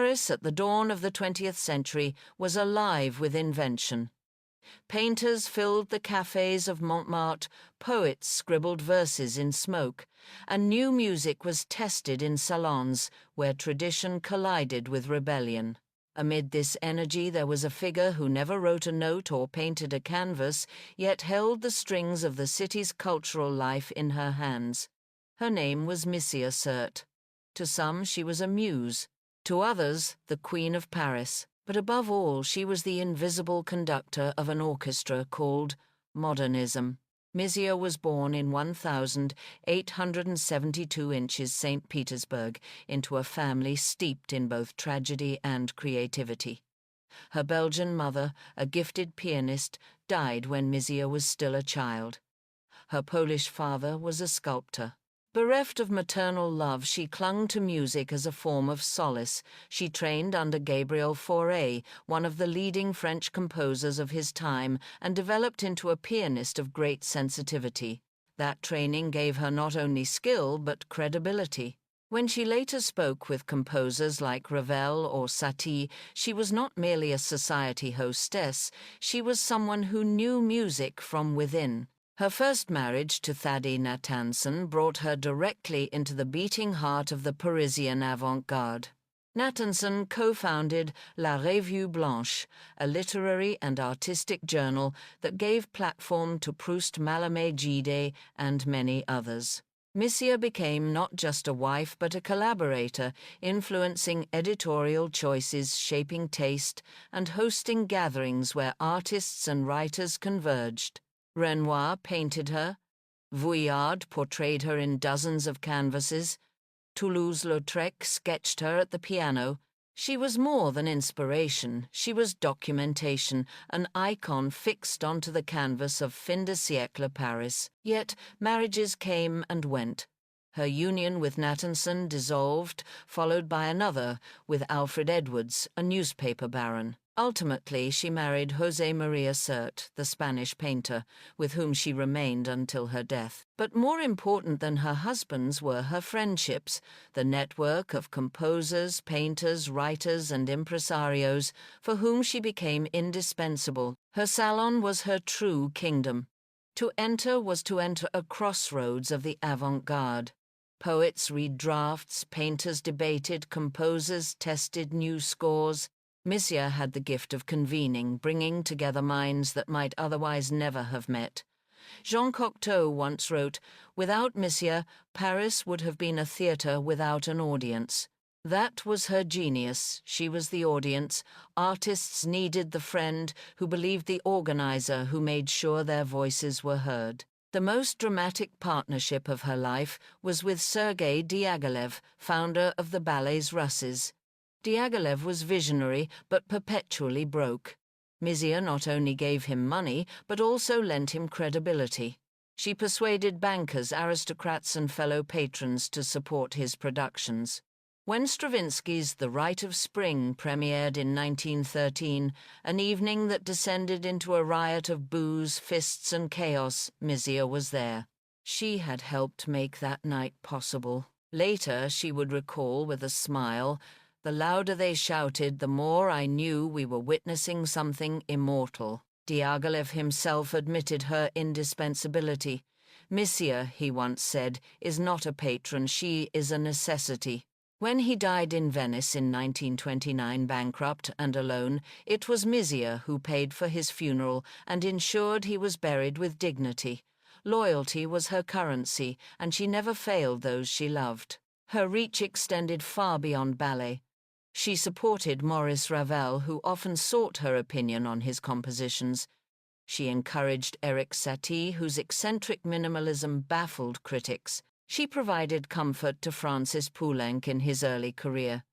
Paris at the dawn of the 20th century was alive with invention. Painters filled the cafes of Montmartre, poets scribbled verses in smoke, and new music was tested in salons where tradition collided with rebellion. Amid this energy there was a figure who never wrote a note or painted a canvas, yet held the strings of the city's cultural life in her hands. Her name was Misia Sert. To some she was a muse, to others the Queen of Paris, but above all she was the invisible conductor of an orchestra called modernism. Misia was born in 1872 St. Petersburg, into a family steeped in both tragedy and creativity. Her Belgian mother, a gifted pianist, died when Misia was still a child. Her Polish father was a sculptor. Bereft of maternal love, she clung to music as a form of solace. She trained under Gabriel Fauré, one of the leading French composers of his time, and developed into a pianist of great sensitivity. That training gave her not only skill but credibility. When she later spoke with composers like Ravel or Satie, she was not merely a society hostess, she was someone who knew music from within. Her first marriage to Thaddeus Nathanson brought her directly into the beating heart of the Parisian avant-garde. Nathanson co-founded La Revue Blanche, a literary and artistic journal that gave platform to Proust, Mallarmé, Gide, and many others. Misia became not just a wife but a collaborator, influencing editorial choices, shaping taste, and hosting gatherings where artists and writers converged. Renoir painted her, Vuillard portrayed her in dozens of canvases, Toulouse-Lautrec sketched her at the piano. She was more than inspiration, she was documentation, an icon fixed onto the canvas of fin de siècle Paris. Yet marriages came and went. Her union with Nathanson dissolved, followed by another with Alfred Edwards, a newspaper baron. Ultimately, she married José María Sert, the Spanish painter, with whom she remained until her death. But more important than her husbands were her friendships, the network of composers, painters, writers, and impresarios for whom she became indispensable. Her salon was her true kingdom. To enter was to enter a crossroads of the avant-garde. Poets read drafts, painters debated, composers tested new scores. Misia had the gift of convening, bringing together minds that might otherwise never have met. Jean Cocteau once wrote, "Without Misia, Paris would have been a theatre without an audience." That was her genius. She was the audience. Artists needed the friend who believed the organizer, who made sure their voices were heard. The most dramatic partnership of her life was with Sergei Diaghilev, founder of the ballets Russes. Diaghilev was visionary, but perpetually broke. Misia not only gave him money, but also lent him credibility. She persuaded bankers, aristocrats, and fellow patrons to support his productions. When Stravinsky's The Rite of Spring premiered in 1913, an evening that descended into a riot of booze, fists, and chaos, Misia was there. She had helped make that night possible. Later, she would recall with a smile, "The louder they shouted, the more I knew we were witnessing something immortal." Diaghilev himself admitted her indispensability. "Misia," he once said, "is not a patron, she is a necessity." When he died in Venice in 1929, bankrupt and alone, it was Misia who paid for his funeral and ensured he was buried with dignity. Loyalty was her currency, and she never failed those she loved. Her reach extended far beyond ballet. She supported Maurice Ravel, who often sought her opinion on his compositions. She encouraged Erik Satie, whose eccentric minimalism baffled critics. She provided comfort to Francis Poulenc in his early career.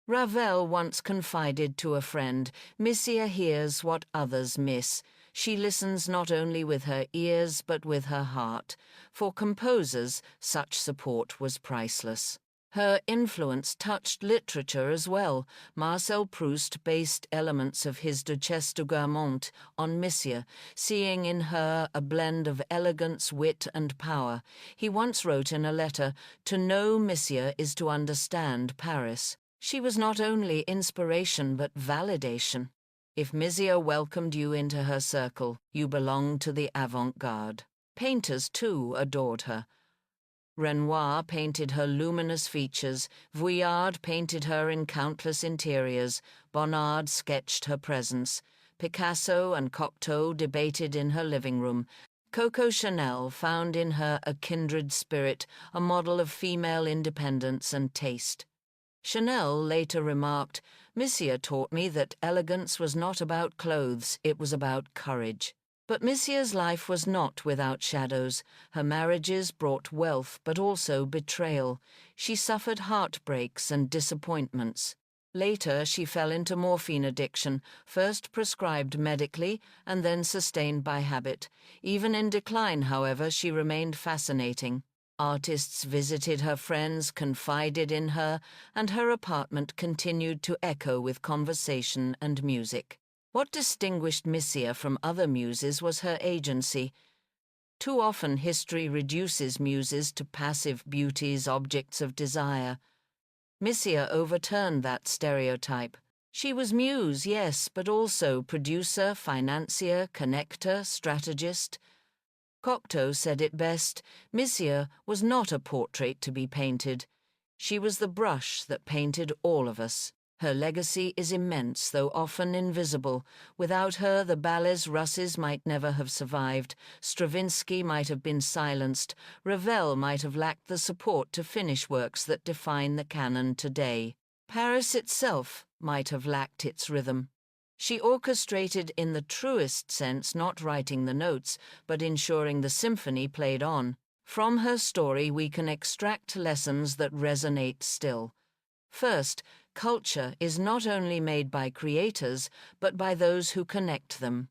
Ravel once confided to a friend, "Misia hears what others miss. She listens not only with her ears but with her heart." For composers, such support was priceless. Her influence touched literature as well. Marcel Proust based elements of his Duchesse de Guermantes on Misia, seeing in her a blend of elegance, wit, and power. He once wrote in a letter, "To know Misia is to understand Paris." She was not only inspiration but validation. If Misia welcomed you into her circle, you belonged to the avant-garde. Painters, too, adored her. Renoir painted her luminous features, Vuillard painted her in countless interiors, Bonnard sketched her presence, Picasso and Cocteau debated in her living room, Coco Chanel found in her a kindred spirit, a model of female independence and taste. Chanel later remarked, "Misia taught me that elegance was not about clothes, it was about courage." But Misia's life was not without shadows. Her marriages brought wealth but also betrayal. She suffered heartbreaks and disappointments. Later, she fell into morphine addiction, first prescribed medically and then sustained by habit. Even in decline, however, she remained fascinating. Artists visited her friends, confided in her, and her apartment continued to echo with conversation and music. What distinguished Misia from other muses was her agency. Too often history reduces muses to passive beauties, objects of desire. Misia overturned that stereotype. She was muse, yes, but also producer, financier, connector, strategist. Cocteau said it best, Misia was not a portrait to be painted. She was the brush that painted all of us. Her legacy is immense, though often invisible. Without her, the ballets Russes might never have survived, Stravinsky might have been silenced, Ravel might have lacked the support to finish works that define the canon today. Paris itself might have lacked its rhythm. She orchestrated in the truest sense, not writing the notes, but ensuring the symphony played on. From her story we can extract lessons that resonate still. First, culture is not only made by creators, but by those who connect them.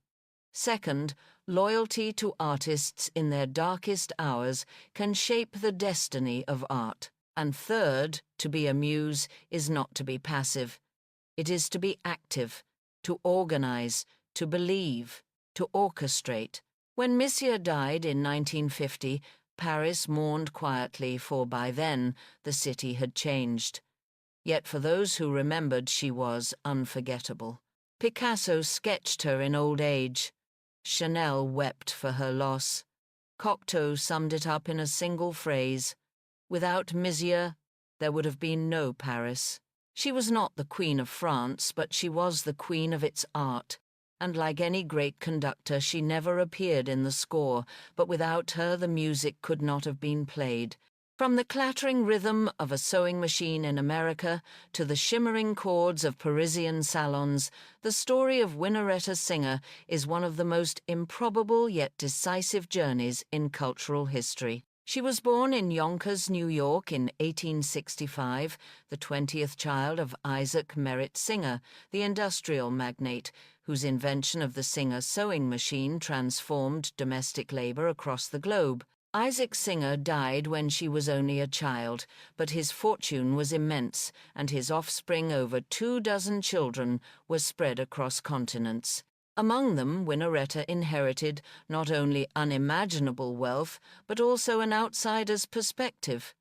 Second, loyalty to artists in their darkest hours can shape the destiny of art. And third, to be a muse is not to be passive. It is to be active, to organize, to believe, to orchestrate. When Misia died in 1950, Paris mourned quietly, for by then the city had changed. Yet for those who remembered, she was unforgettable. Picasso sketched her in old age. Chanel wept for her loss. Cocteau summed it up in a single phrase. Without Misia, there would have been no Paris. She was not the Queen of France, but she was the queen of its art. And like any great conductor, she never appeared in the score, but without her the music could not have been played. From the clattering rhythm of a sewing machine in America to the shimmering chords of Parisian salons, the story of Winnaretta Singer is one of the most improbable yet decisive journeys in cultural history. She was born in Yonkers, New York in 1865, the 20th child of Isaac Merritt Singer, the industrial magnate, whose invention of the Singer sewing machine transformed domestic labor across the globe. Isaac Singer died when she was only a child, but his fortune was immense, and his offspring, over 24 children, was spread across continents. Among them, Winnaretta inherited not only unimaginable wealth, but also an outsider's perspective.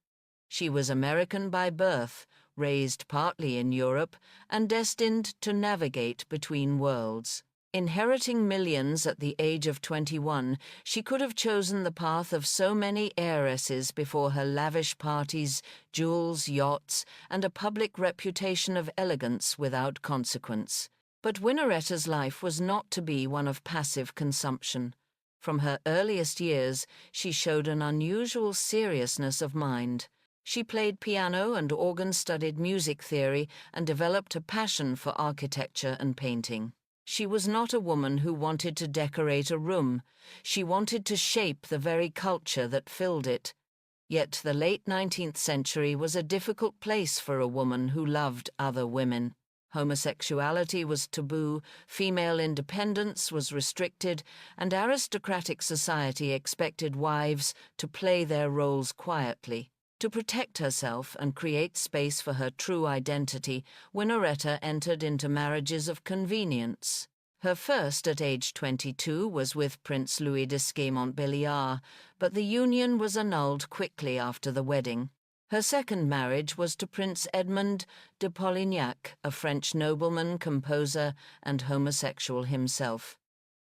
She was American by birth, raised partly in Europe, and destined to navigate between worlds. Inheriting millions at the age of 21, she could have chosen the path of so many heiresses before her lavish parties, jewels, yachts, and a public reputation of elegance without consequence. But Winnaretta's life was not to be one of passive consumption. From her earliest years, she showed an unusual seriousness of mind. She played piano and organ-studied music theory and developed a passion for architecture and painting. She was not a woman who wanted to decorate a room. She wanted to shape the very culture that filled it. Yet the late 19th century was a difficult place for a woman who loved other women. Homosexuality was taboo, female independence was restricted, and aristocratic society expected wives to play their roles quietly. To protect herself and create space for her true identity, Winnaretta entered into marriages of convenience. Her first, at age 22, was with Prince Louis d'Esquimont-Béliard, but the union was annulled quickly after the wedding. Her second marriage was to Prince Edmond de Polignac, a French nobleman, composer, and homosexual himself.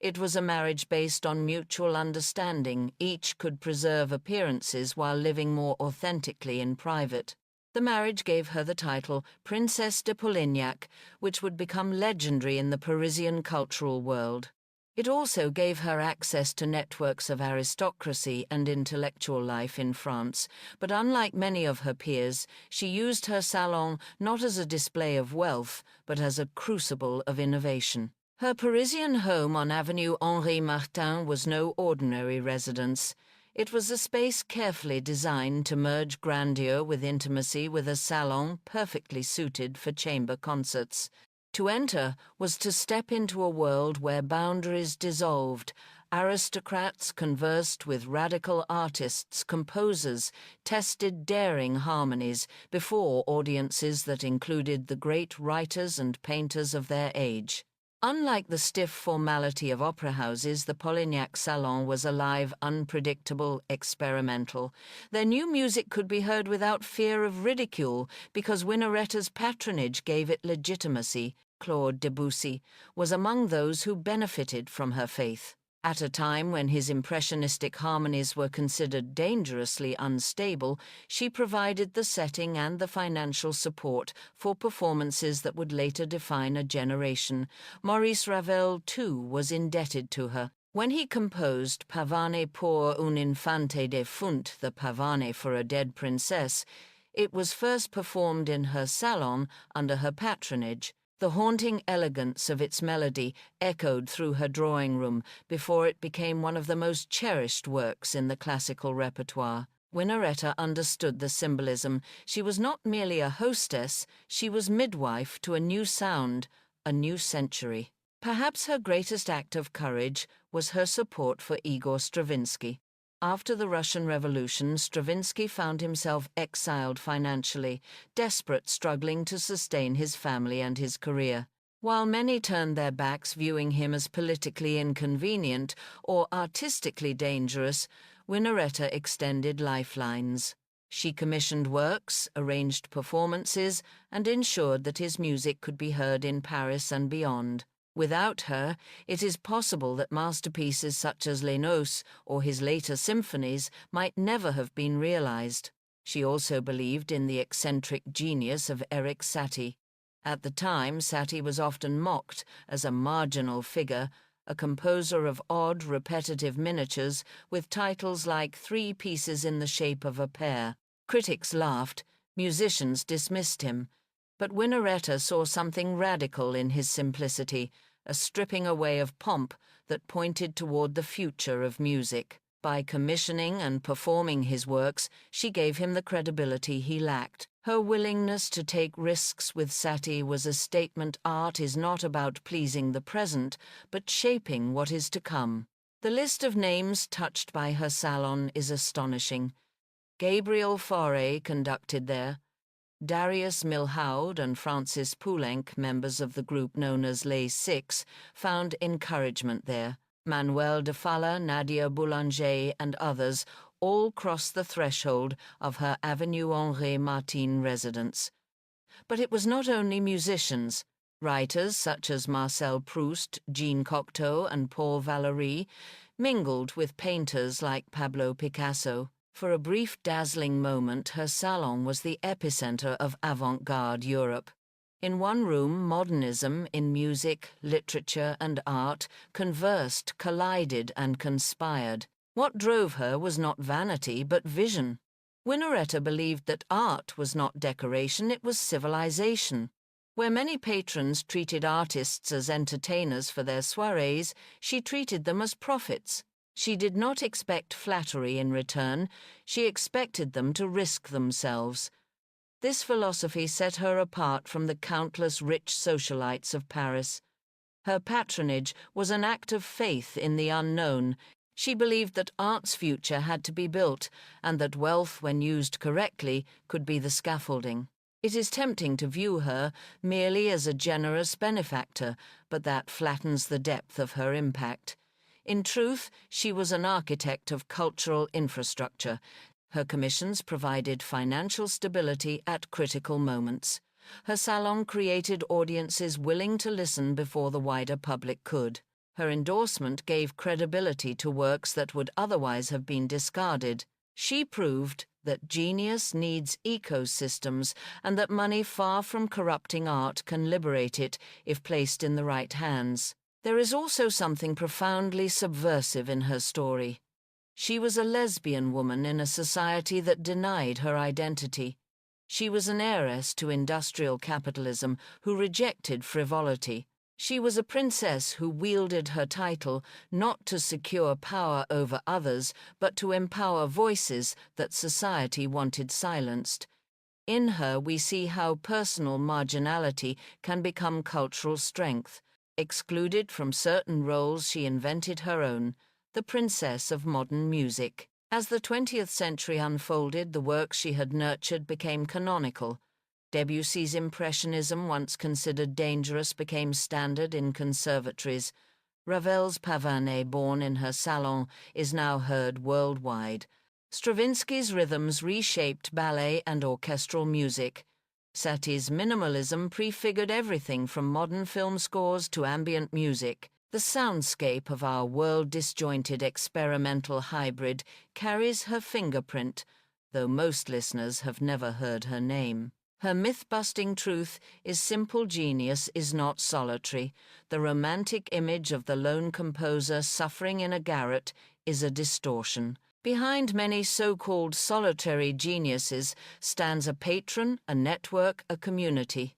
It was a marriage based on mutual understanding. Each could preserve appearances while living more authentically in private. The marriage gave her the title Princess de Polignac, which would become legendary in the Parisian cultural world. It also gave her access to networks of aristocracy and intellectual life in France, but unlike many of her peers, she used her salon not as a display of wealth, but as a crucible of innovation. Her Parisian home on Avenue Henri Martin was no ordinary residence. It was a space carefully designed to merge grandeur with intimacy, with a salon perfectly suited for chamber concerts. To enter was to step into a world where boundaries dissolved. Aristocrats conversed with radical artists, composers, tested daring harmonies before audiences that included the great writers and painters of their age. Unlike the stiff formality of opera houses, the Polignac salon was alive, unpredictable, experimental. Their new music could be heard without fear of ridicule because Winnaretta's patronage gave it legitimacy. Claude Debussy was among those who benefited from her faith. At a time when his impressionistic harmonies were considered dangerously unstable, she provided the setting and the financial support for performances that would later define a generation. Maurice Ravel, too, was indebted to her. When he composed Pavane pour un infante defunt, the pavane for a dead princess, it was first performed in her salon under her patronage. The haunting elegance of its melody echoed through her drawing room before it became one of the most cherished works in the classical repertoire. Winaretta understood the symbolism. She was not merely a hostess, she was midwife to a new sound, a new century. Perhaps her greatest act of courage was her support for Igor Stravinsky. After the Russian Revolution, Stravinsky found himself exiled financially, desperate, struggling to sustain his family and his career. While many turned their backs, viewing him as politically inconvenient or artistically dangerous, Winaretta extended lifelines. She commissioned works, arranged performances, and ensured that his music could be heard in Paris and beyond. Without her, it is possible that masterpieces such as Les Noces or his later symphonies might never have been realized. She also believed in the eccentric genius of Erik Satie. At the time, Satie was often mocked as a marginal figure, a composer of odd, repetitive miniatures with titles like Three Pieces in the Shape of a Pear. Critics laughed, musicians dismissed him. But Winaretta saw something radical in his simplicity, a stripping away of pomp that pointed toward the future of music. By commissioning and performing his works, she gave him the credibility he lacked. Her willingness to take risks with Satie was a statement. Art is not about pleasing the present, but shaping what is to come. The list of names touched by her salon is astonishing. Gabriel Fauré conducted there. Darius Milhaud and Francis Poulenc, members of the group known as Les Six, found encouragement there. Manuel de Falla, Nadia Boulanger, and others all crossed the threshold of her Avenue Henri Martin residence. But it was not only musicians. Writers such as Marcel Proust, Jean Cocteau, and Paul Valéry mingled with painters like Pablo Picasso. For a brief, dazzling moment, her salon was the epicenter of avant-garde Europe. In one room, modernism in music, literature, and art conversed, collided, and conspired. What drove her was not vanity, but vision. Winaretta believed that art was not decoration, it was civilization. Where many patrons treated artists as entertainers for their soirees, she treated them as prophets. She did not expect flattery in return, she expected them to risk themselves. This philosophy set her apart from the countless rich socialites of Paris. Her patronage was an act of faith in the unknown. She believed that art's future had to be built, and that wealth, when used correctly, could be the scaffolding. It is tempting to view her merely as a generous benefactor, but that flattens the depth of her impact. In truth, she was an architect of cultural infrastructure. Her commissions provided financial stability at critical moments. Her salon created audiences willing to listen before the wider public could. Her endorsement gave credibility to works that would otherwise have been discarded. She proved that genius needs ecosystems and that money far from corrupting art can liberate it if placed in the right hands. There is also something profoundly subversive in her story. She was a lesbian woman in a society that denied her identity. She was an heiress to industrial capitalism who rejected frivolity. She was a princess who wielded her title not to secure power over others, but to empower voices that society wanted silenced. In her we see how personal marginality can become cultural strength. Excluded from certain roles, she invented her own, the princess of modern music. As the 20th century unfolded, the works she had nurtured became canonical. Debussy's Impressionism, once considered dangerous, became standard in conservatories. Ravel's Pavané, born in her salon, is now heard worldwide. Stravinsky's rhythms reshaped ballet and orchestral music. Satie's minimalism prefigured everything from modern film scores to ambient music. The soundscape of our world-disjointed experimental hybrid carries her fingerprint, though most listeners have never heard her name. Her myth-busting truth is simple genius is not solitary. The romantic image of the lone composer suffering in a garret is a distortion. Behind many so-called solitary geniuses stands a patron, a network, a community.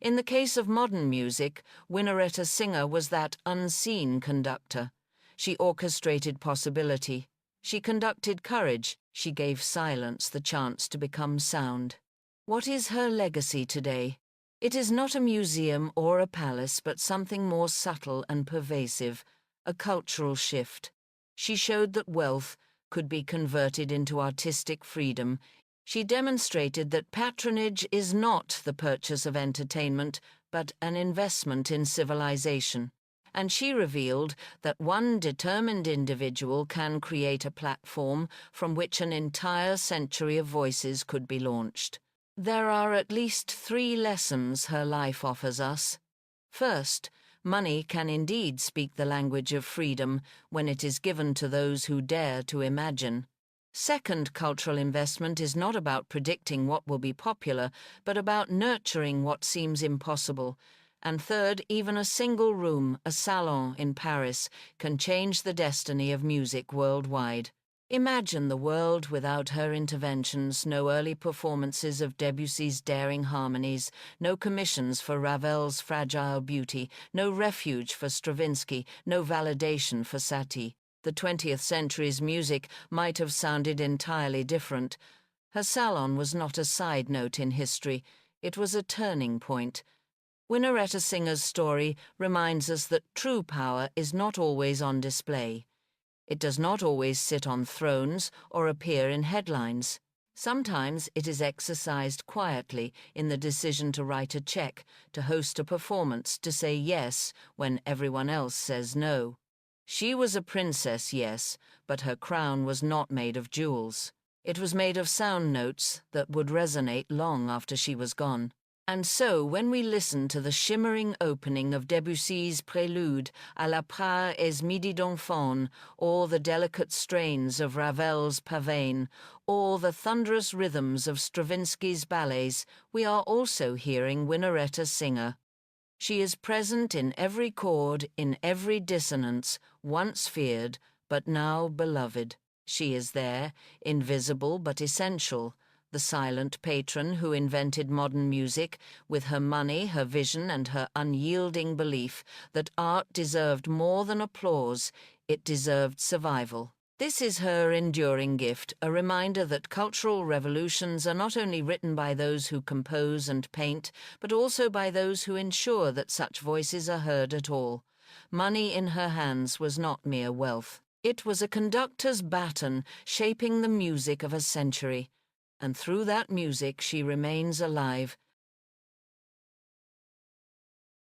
In the case of modern music, Winnaretta Singer was that unseen conductor. She orchestrated possibility. She conducted courage. She gave silence the chance to become sound. What is her legacy today? It is not a museum or a palace, but something more subtle and pervasive, a cultural shift. She showed that wealth could be converted into artistic freedom. She demonstrated that patronage is not the purchase of entertainment, but an investment in civilization. And she revealed that one determined individual can create a platform from which an entire century of voices could be launched. There are at least 3 lessons her life offers us. First, money can indeed speak the language of freedom when it is given to those who dare to imagine. Second, cultural investment is not about predicting what will be popular, but about nurturing what seems impossible. And third, even a single room, a salon in Paris, can change the destiny of music worldwide. Imagine the world without her interventions, no early performances of Debussy's daring harmonies, no commissions for Ravel's fragile beauty, no refuge for Stravinsky, no validation for Satie. The 20th century's music might have sounded entirely different. Her salon was not a side note in history, it was a turning point. Winnaretta Singer's story reminds us that true power is not always on display. It does not always sit on thrones or appear in headlines. Sometimes it is exercised quietly in the decision to write a check, to host a performance, to say yes when everyone else says no. She was a princess, yes, but her crown was not made of jewels. It was made of sound notes that would resonate long after she was gone. And so, when we listen to the shimmering opening of Debussy's Prélude à la Part et Midi d'Enfant, or the delicate strains of Ravel's Pavané, or the thunderous rhythms of Stravinsky's ballets, we are also hearing Winnaretta Singer. She is present in every chord, in every dissonance, once feared, but now beloved. She is there, invisible but essential, the silent patron who invented modern music, with her money, her vision, and her unyielding belief that art deserved more than applause, it deserved survival. This is her enduring gift, a reminder that cultural revolutions are not only written by those who compose and paint, but also by those who ensure that such voices are heard at all. Money in her hands was not mere wealth. It was a conductor's baton shaping the music of a century. And through that music she remains alive.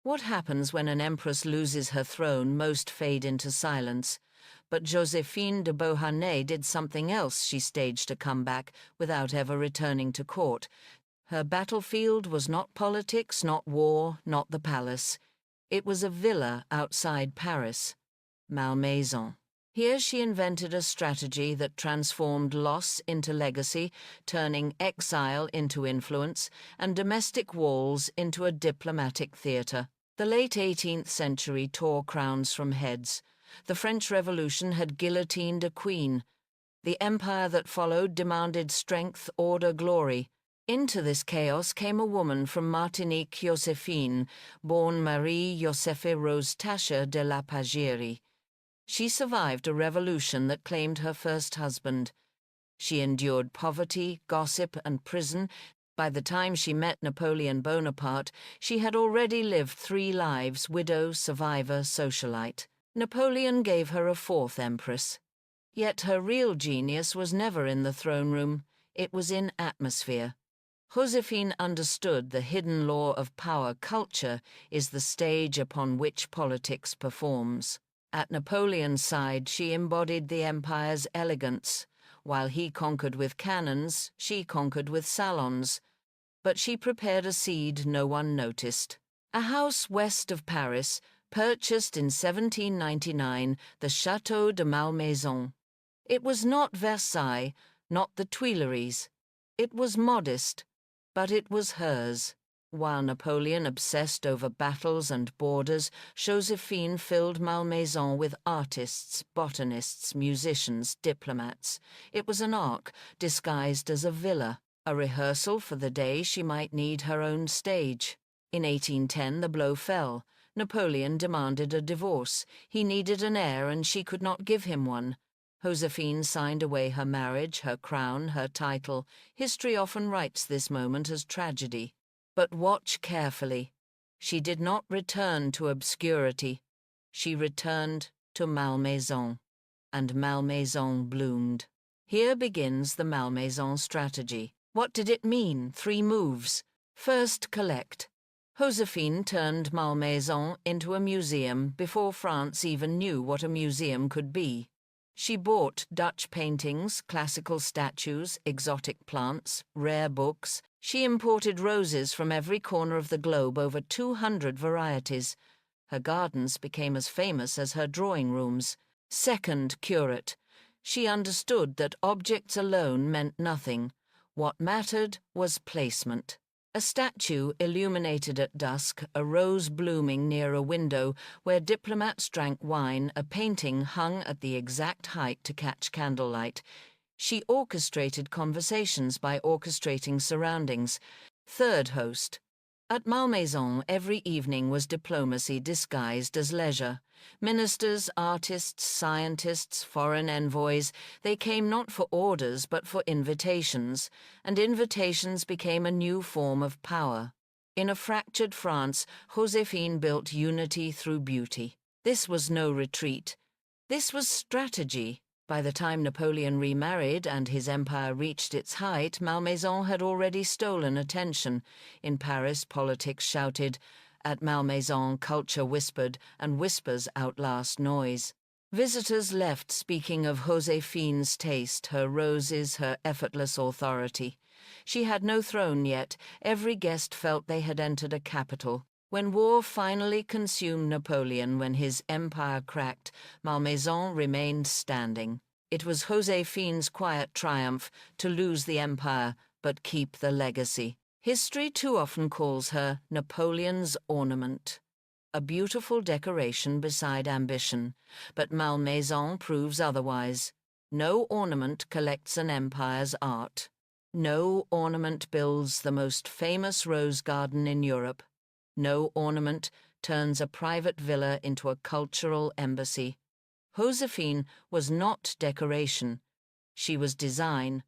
What happens when an empress loses her throne? Most fade into silence. But Joséphine de Beauharnais did something else. She staged a comeback without ever returning to court. Her battlefield was not politics, not war, not the palace. It was a villa outside Paris, Malmaison. Here she invented a strategy that transformed loss into legacy, turning exile into influence, and domestic walls into a diplomatic theatre. The late 18th century tore crowns from heads. The French Revolution had guillotined a queen. The empire that followed demanded strength, order, glory. Into this chaos came a woman from Martinique, Joséphine, born Marie Josephe Rose Tascher de la Pagerie. She survived a revolution that claimed her first husband. She endured poverty, gossip, and prison. By the time she met Napoleon Bonaparte, she had already lived 3 lives: widow, survivor, socialite. Napoleon gave her a 4th empress. Yet her real genius was never in the throne room. It was in atmosphere. Joséphine understood the hidden law of power. Culture is the stage upon which politics performs. At Napoleon's side, she embodied the empire's elegance. While he conquered with cannons, she conquered with salons. But she prepared a seed no one noticed. A house west of Paris, purchased in 1799, the Château de Malmaison. It was not Versailles, not the Tuileries. It was modest, but it was hers. While Napoleon obsessed over battles and borders, Joséphine filled Malmaison with artists, botanists, musicians, diplomats. It was an ark disguised as a villa, a rehearsal for the day she might need her own stage. In 1810 the blow fell. Napoleon demanded a divorce. He needed an heir, and she could not give him one. Joséphine signed away her marriage, her crown, her title. History often writes this moment as tragedy. But watch carefully. She did not return to obscurity. She returned to Malmaison. And Malmaison bloomed. Here begins the Malmaison strategy. What did it mean? 3 moves. First, collect. Joséphine turned Malmaison into a museum before France even knew what a museum could be. She bought Dutch paintings, classical statues, exotic plants, rare books. She imported roses from every corner of the globe, over 200 varieties. Her gardens became as famous as her drawing rooms. Second, curate. She understood that objects alone meant nothing. What mattered was placement. A statue illuminated at dusk, a rose blooming near a window where diplomats drank wine, a painting hung at the exact height to catch candlelight. She orchestrated conversations by orchestrating surroundings. Third host. At Malmaison, every evening was diplomacy disguised as leisure. Ministers, artists, scientists, foreign envoys, they came not for orders but for invitations, and invitations became a new form of power. In a fractured France, Joséphine built unity through beauty. This was no retreat. This was strategy. By the time Napoleon remarried and his empire reached its height, Malmaison had already stolen attention. In Paris, politics shouted. At Malmaison, culture whispered, and whispers outlast noise. Visitors left speaking of Joséphine's taste, her roses, her effortless authority. She had no throne yet. Every guest felt they had entered a capital. When war finally consumed Napoleon, when his empire cracked, Malmaison remained standing. It was Joséphine's quiet triumph to lose the empire but keep the legacy. History too often calls her Napoleon's ornament, a beautiful decoration beside ambition, but Malmaison proves otherwise. No ornament collects an empire's art. No ornament builds the most famous rose garden in Europe. No ornament turns a private villa into a cultural embassy. Joséphine was not decoration. She was design,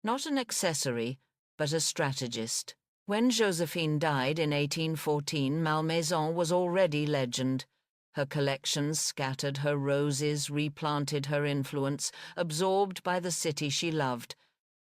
not an accessory, but a strategist. When Joséphine died in 1814, Malmaison was already legend. Her collections scattered her roses, replanted her influence, absorbed by the city she loved.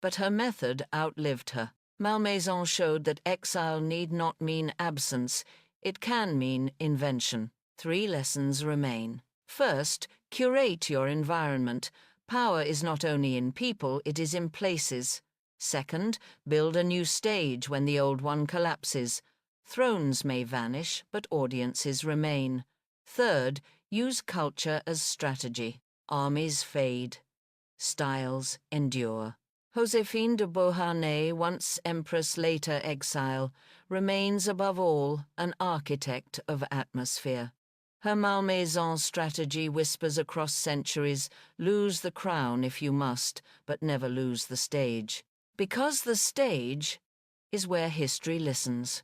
But her method outlived her. Malmaison showed that exile need not mean absence. It can mean invention. 3 lessons remain. First, Curate your environment. Power is not only in people, it is in places. Second, build a new stage when the old one collapses. Thrones may vanish, but audiences remain. Third, use culture as strategy. Armies fade. Styles endure. Josephine de Beauharnais, once empress, later exile, remains above all an architect of atmosphere. Her malmaison strategy whispers across centuries, lose the crown if you must, but never lose the stage. Because the stage is where history listens.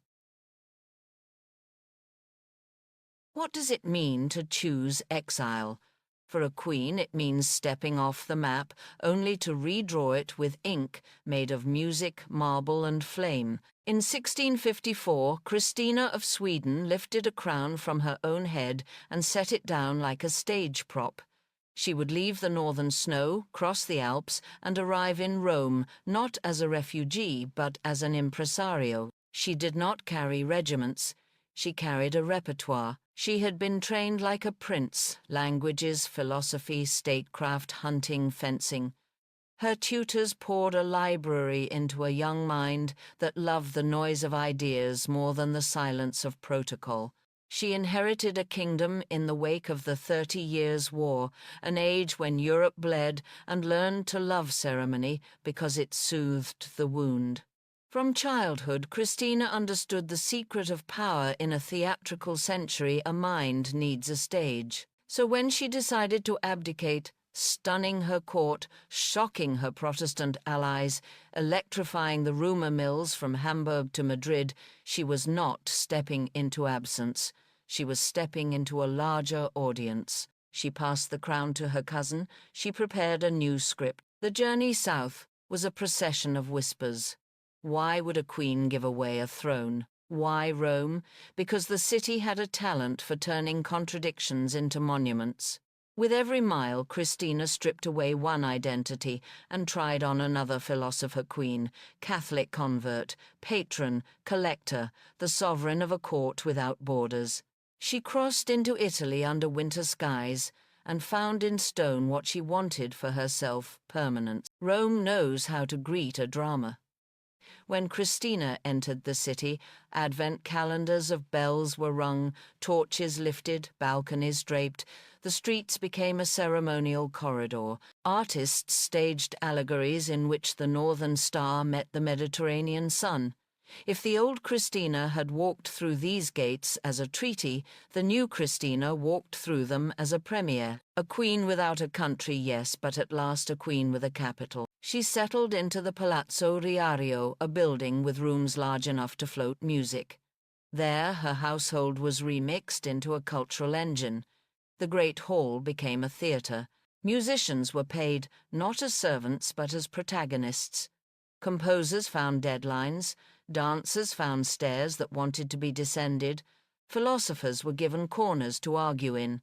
What does it mean to choose exile? For a queen, it means stepping off the map, only to redraw it with ink made of music, marble, and flame. In 1654, Christina of Sweden lifted a crown from her own head and set it down like a stage prop. She would leave the northern snow, cross the Alps, and arrive in Rome, not as a refugee, but as an impresario. She did not carry regiments. She carried a repertoire. She had been trained like a prince, languages, philosophy, statecraft, hunting, fencing. Her tutors poured a library into a young mind that loved the noise of ideas more than the silence of protocol. She inherited a kingdom in the wake of the 30 Years' War, an age when Europe bled and learned to love ceremony because it soothed the wound. From childhood, Christina understood the secret of power in a theatrical century. A mind needs a stage. So when she decided to abdicate, stunning her court, shocking her Protestant allies, electrifying the rumor mills from Hamburg to Madrid, she was not stepping into absence. She was stepping into a larger audience. She passed the crown to her cousin. She prepared a new script. The journey south was a procession of whispers. Why would a queen give away a throne? Why Rome? Because the city had a talent for turning contradictions into monuments. With every mile, Christina stripped away one identity and tried on another philosopher queen, Catholic convert, patron, collector, the sovereign of a court without borders. She crossed into Italy under winter skies and found in stone what she wanted for herself, permanence. Rome knows how to greet a drama. When Christina entered the city, advent calendars of bells were rung, torches lifted, balconies draped. The streets became a ceremonial corridor. Artists staged allegories in which the northern star met the Mediterranean sun. If the old Christina had walked through these gates as a treaty, the new Christina walked through them as a premiere. A queen without a country, yes, but at last a queen with a capital. She settled into the Palazzo Riario, a building with rooms large enough to float music. There, her household was remixed into a cultural engine. The great hall became a theatre. Musicians were paid not as servants but as protagonists. Composers found deadlines. Dancers found stairs that wanted to be descended. Philosophers were given corners to argue in.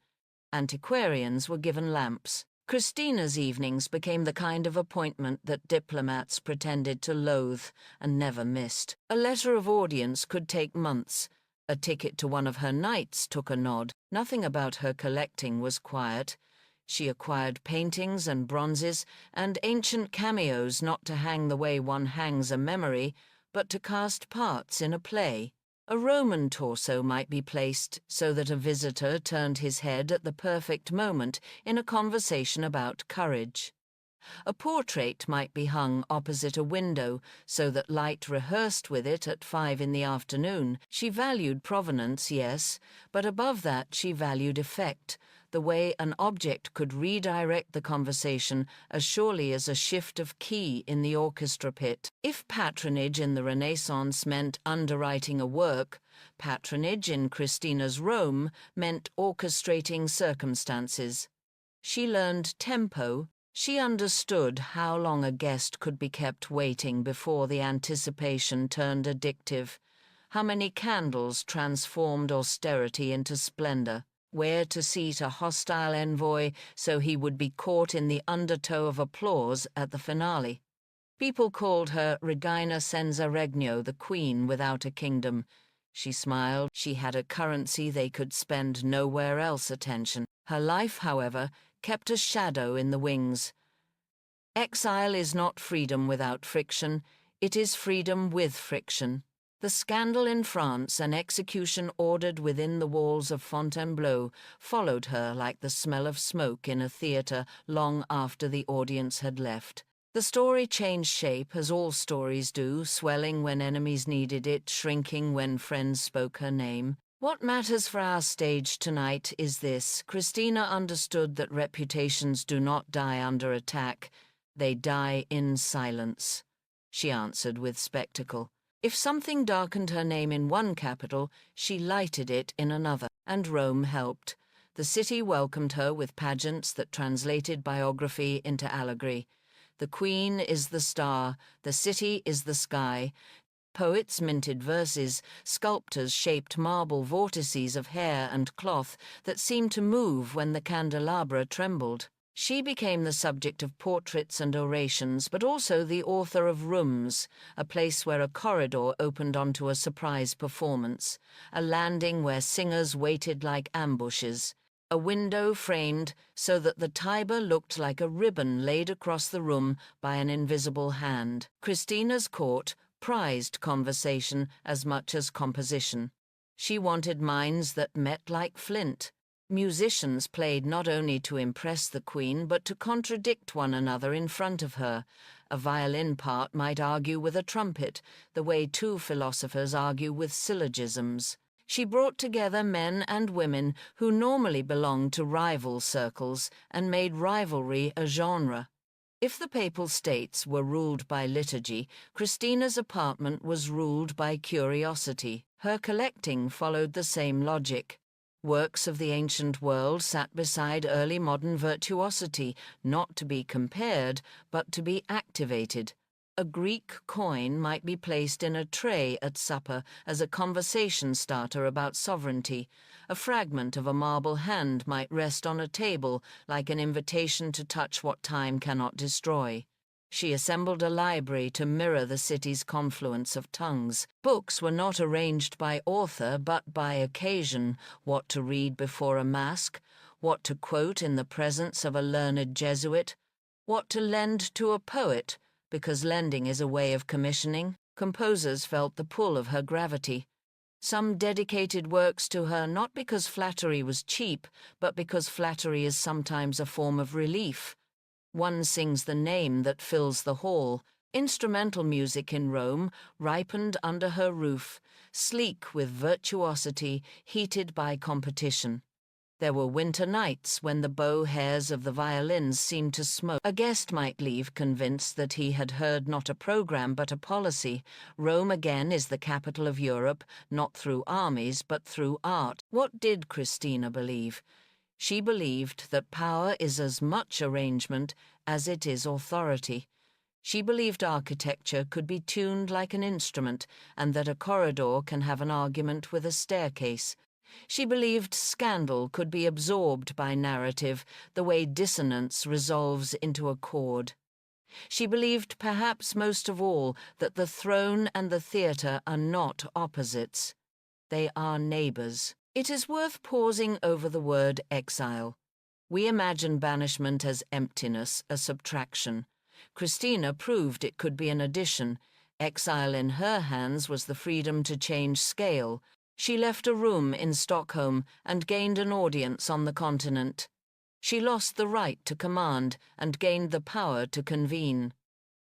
Antiquarians were given lamps. Christina's evenings became the kind of appointment that diplomats pretended to loathe and never missed. A letter of audience could take months. A ticket to one of her nights took a nod. Nothing about her collecting was quiet. She acquired paintings and bronzes and ancient cameos, not to hang the way one hangs a memory, but to cast parts in a play. A Roman torso might be placed so that a visitor turned his head at the perfect moment in a conversation about courage. A portrait might be hung opposite a window so that light rehearsed with it at 5 in the afternoon. She valued provenance, yes, but above that she valued effect, the way an object could redirect the conversation as surely as a shift of key in the orchestra pit. If patronage in the Renaissance meant underwriting a work, patronage in Christina's Rome meant orchestrating circumstances. She learned tempo. She understood how long a guest could be kept waiting before the anticipation turned addictive, how many candles transformed austerity into splendor, where to seat a hostile envoy so he would be caught in the undertow of applause at the finale. People called her Regina senza regno, the queen without a kingdom. She smiled. She had a currency they could spend nowhere else attention. Her life, however, kept a shadow in the wings. Exile is not freedom without friction, it is freedom with friction. The scandal in France and execution ordered within the walls of Fontainebleau followed her like the smell of smoke in a theatre long after the audience had left. The story changed shape, as all stories do, swelling when enemies needed it, shrinking when friends spoke her name. What matters for our stage tonight is this: Christina understood that reputations do not die under attack, they die in silence. She answered with spectacle. If something darkened her name in one capital, she lighted it in another, and Rome helped. The city welcomed her with pageants that translated biography into allegory. The queen is the star, the city is the sky. Poets minted verses, sculptors shaped marble vortices of hair and cloth that seemed to move when the candelabra trembled. She became the subject of portraits and orations, but also the author of Rooms, a place where a corridor opened onto a surprise performance, a landing where singers waited like ambushes, a window framed so that the Tiber looked like a ribbon laid across the room by an invisible hand. Christina's court prized conversation as much as composition. She wanted minds that met like flint. Musicians played not only to impress the queen, but to contradict one another in front of her. A violin part might argue with a trumpet, the way two philosophers argue with syllogisms. She brought together men and women who normally belonged to rival circles and made rivalry a genre. If the Papal States were ruled by liturgy, Christina's apartment was ruled by curiosity. Her collecting followed the same logic. Works of the ancient world sat beside early modern virtuosity, not to be compared, but to be activated. A Greek coin might be placed in a tray at supper as a conversation starter about sovereignty. A fragment of a marble hand might rest on a table like an invitation to touch what time cannot destroy. She assembled a library to mirror the city's confluence of tongues. Books were not arranged by author, but by occasion: what to read before a masque, what to quote in the presence of a learned Jesuit, what to lend to a poet, because lending is a way of commissioning. Composers felt the pull of her gravity. Some dedicated works to her not because flattery was cheap, but because flattery is sometimes a form of relief. One sings the name that fills the hall. Instrumental music in Rome ripened under her roof, sleek with virtuosity, heated by competition. There were winter nights when the bow hairs of the violins seemed to smoke. A guest might leave convinced that he had heard not a program but a policy. Rome again is the capital of Europe, not through armies but through art. What did Christina believe? She believed that power is as much arrangement as it is authority. She believed architecture could be tuned like an instrument, and that a corridor can have an argument with a staircase. She believed scandal could be absorbed by narrative, the way dissonance resolves into a chord. She believed, perhaps most of all, that the throne and the theatre are not opposites. They are neighbours. It is worth pausing over the word exile. We imagine banishment as emptiness, a subtraction. Christina proved it could be an addition. Exile in her hands was the freedom to change scale. She left a room in Stockholm and gained an audience on the continent. She lost the right to command and gained the power to convene.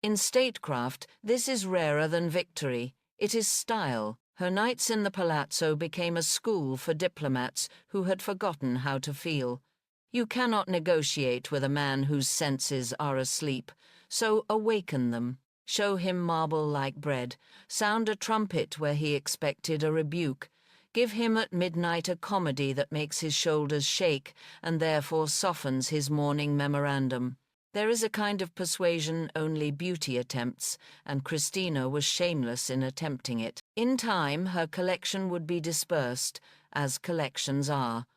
In statecraft, this is rarer than victory. It is style. Her nights in the palazzo became a school for diplomats who had forgotten how to feel. You cannot negotiate with a man whose senses are asleep, so awaken them. Show him marble like bread. Sound a trumpet where he expected a rebuke. Give him at midnight a comedy that makes his shoulders shake and therefore softens his morning memorandum. There is a kind of persuasion only beauty attempts, and Christina was shameless in attempting it. In time, her collection would be dispersed, as collections are.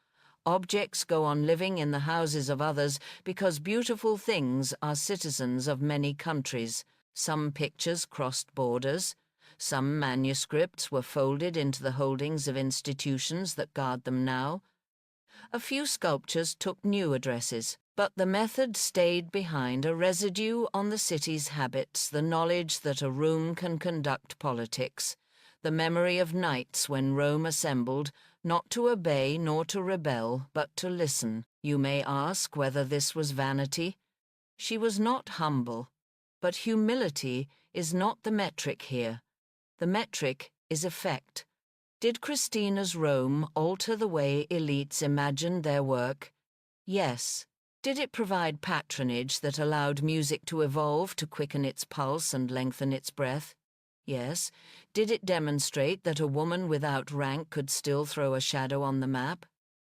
Objects go on living in the houses of others because beautiful things are citizens of many countries. Some pictures crossed borders. Some manuscripts were folded into the holdings of institutions that guard them now. A few sculptures took new addresses. But the method stayed behind a residue on the city's habits, the knowledge that a room can conduct politics, the memory of nights when Rome assembled, not to obey nor to rebel, but to listen. You may ask whether this was vanity. She was not humble, but humility is not the metric here. The metric is effect. Did Christina's Rome alter the way elites imagined their work? Yes. Did it provide patronage that allowed music to evolve to quicken its pulse and lengthen its breath? Yes. Did it demonstrate that a woman without rank could still throw a shadow on the map?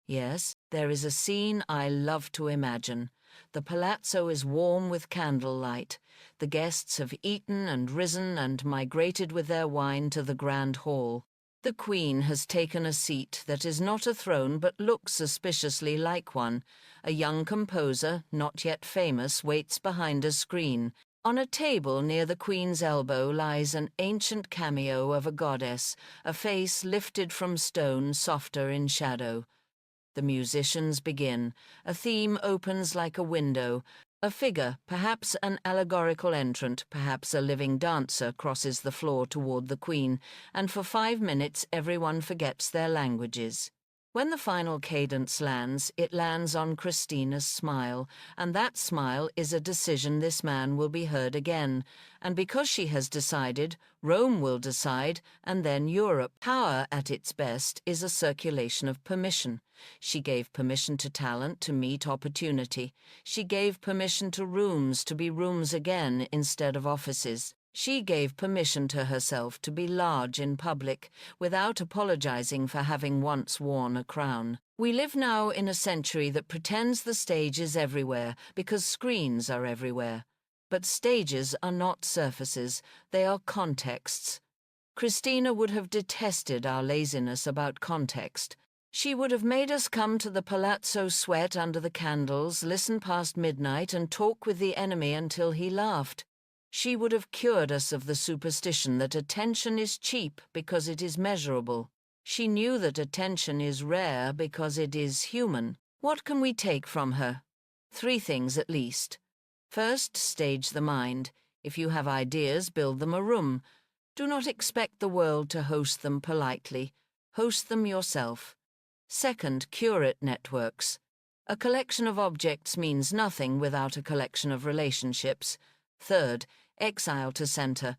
Yes. There is a scene I love to imagine. The palazzo is warm with candlelight. The guests have eaten and risen and migrated with their wine to the grand hall. The Queen has taken a seat that is not a throne but looks suspiciously like one. A young composer, not yet famous, waits behind a screen. On a table near the Queen's elbow lies an ancient cameo of a goddess, a face lifted from stone, softer in shadow. The musicians begin. A theme opens like a window. A figure, perhaps an allegorical entrant, perhaps a living dancer, crosses the floor toward the Queen, and for 5 minutes everyone forgets their languages. When the final cadence lands, it lands on Christina's smile, and that smile is a decision this man will be heard again. And because she has decided, Rome will decide, and then Europe. Power, at its best, is a circulation of permission. She gave permission to talent to meet opportunity. She gave permission to rooms to be rooms again instead of offices. She gave permission to herself to be large in public, without apologizing for having once worn a crown. We live now in a century that pretends the stage is everywhere, because screens are everywhere. But stages are not surfaces, they are contexts. Christina would have detested our laziness about context. She would have made us come to the palazzo sweat under the candles, listen past midnight, and talk with the enemy until he laughed. She would have cured us of the superstition that attention is cheap because it is measurable. She knew that attention is rare because it is human. What can we take from her? 3 things at least. First, stage the mind. If you have ideas, build them a room. Do not expect the world to host them politely. Host them yourself. Second, curate networks. A collection of objects means nothing without a collection of relationships. Third, exile to center.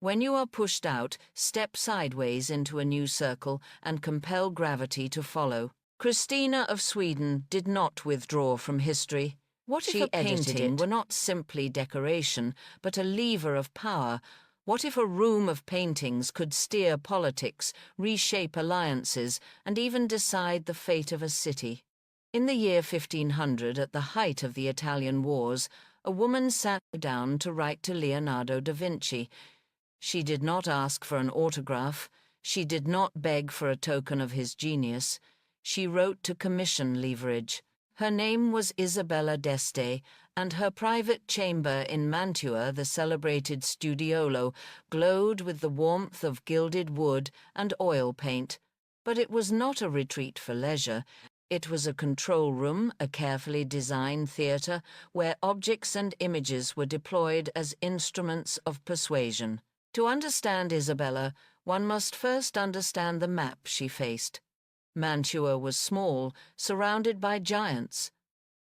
When you are pushed out, step sideways into a new circle and compel gravity to follow. Christina of Sweden did not withdraw from history. What if a painting were not simply decoration, but a lever of power? What if a room of paintings could steer politics, reshape alliances, and even decide the fate of a city? In the year 1500, at the height of the Italian wars, a woman sat down to write to Leonardo da Vinci. She did not ask for an autograph. She did not beg for a token of his genius. She wrote to commission leverage. Her name was Isabella d'Este, and her private chamber in Mantua, the celebrated studiolo, glowed with the warmth of gilded wood and oil paint. But it was not a retreat for leisure. It was a control room, a carefully designed theatre, where objects and images were deployed as instruments of persuasion. To understand Isabella, one must first understand the map she faced. Mantua was small, surrounded by giants.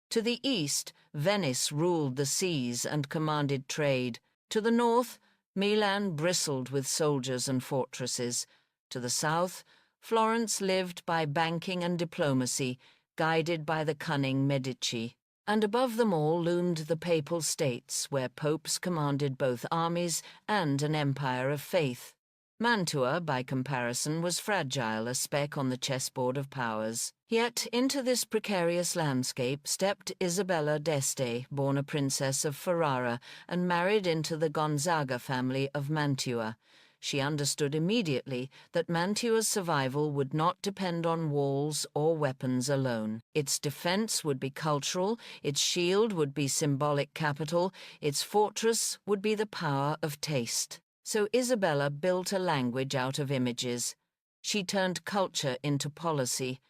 To the east, Venice ruled the seas and commanded trade. To the north, Milan bristled with soldiers and fortresses. To the south, Florence lived by banking and diplomacy, guided by the cunning Medici. And above them all loomed the Papal States, where popes commanded both armies and an empire of faith. Mantua, by comparison, was fragile, a speck on the chessboard of powers. Yet into this precarious landscape stepped Isabella d'Este, born a princess of Ferrara, and married into the Gonzaga family of Mantua. She understood immediately that Mantua's survival would not depend on walls or weapons alone. Its defense would be cultural, its shield would be symbolic capital, its fortress would be the power of taste. So Isabella built a language out of images. She turned culture into policy.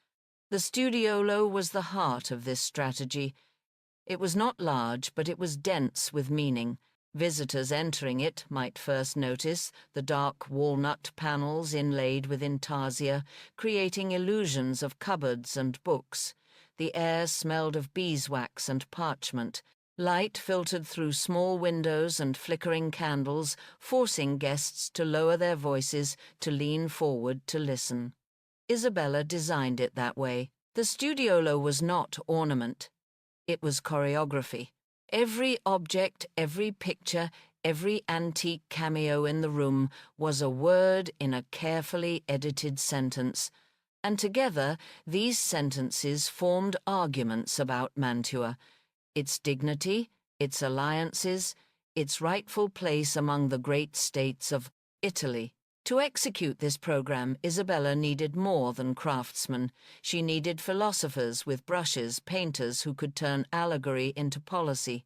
The studiolo was the heart of this strategy. It was not large, but it was dense with meaning. Visitors entering it might first notice the dark walnut panels inlaid with intarsia, creating illusions of cupboards and books. The air smelled of beeswax and parchment. Light filtered through small windows and flickering candles, forcing guests to lower their voices, to lean forward to listen. Isabella designed it that way. The studiolo was not ornament. It was choreography. Every object, every picture, every antique cameo in the room was a word in a carefully edited sentence, and together these sentences formed arguments about Mantua, its dignity, its alliances, its rightful place among the great states of Italy. To execute this program, Isabella needed more than craftsmen. She needed philosophers with brushes, painters who could turn allegory into policy.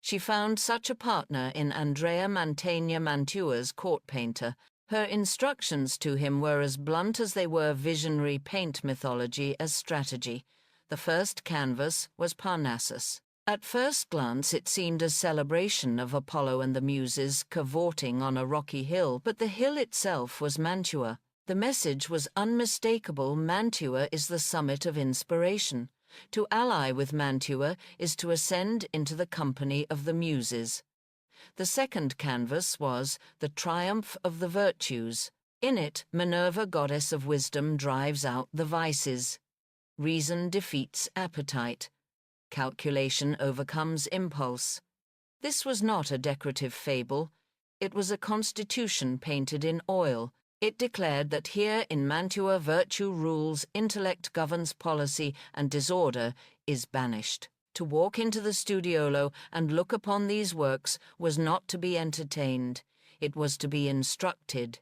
She found such a partner in Andrea Mantegna Mantua's court painter. Her instructions to him were as blunt as they were visionary paint mythology as strategy. The first canvas was Parnassus. At first glance it seemed a celebration of Apollo and the Muses cavorting on a rocky hill, but the hill itself was Mantua. The message was unmistakable: Mantua is the summit of inspiration. To ally with Mantua is to ascend into the company of the Muses. The second canvas was The Triumph of the Virtues. In it, Minerva, goddess of wisdom, drives out the vices. Reason defeats appetite. Calculation overcomes impulse. This was not a decorative fable. It was a constitution painted in oil. It declared that here in Mantua virtue rules, intellect governs policy, and disorder is banished. To walk into the studiolo and look upon these works was not to be entertained. It was to be instructed.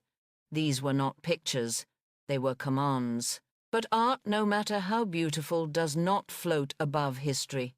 These were not pictures. They were commands. But art, no matter how beautiful, does not float above history.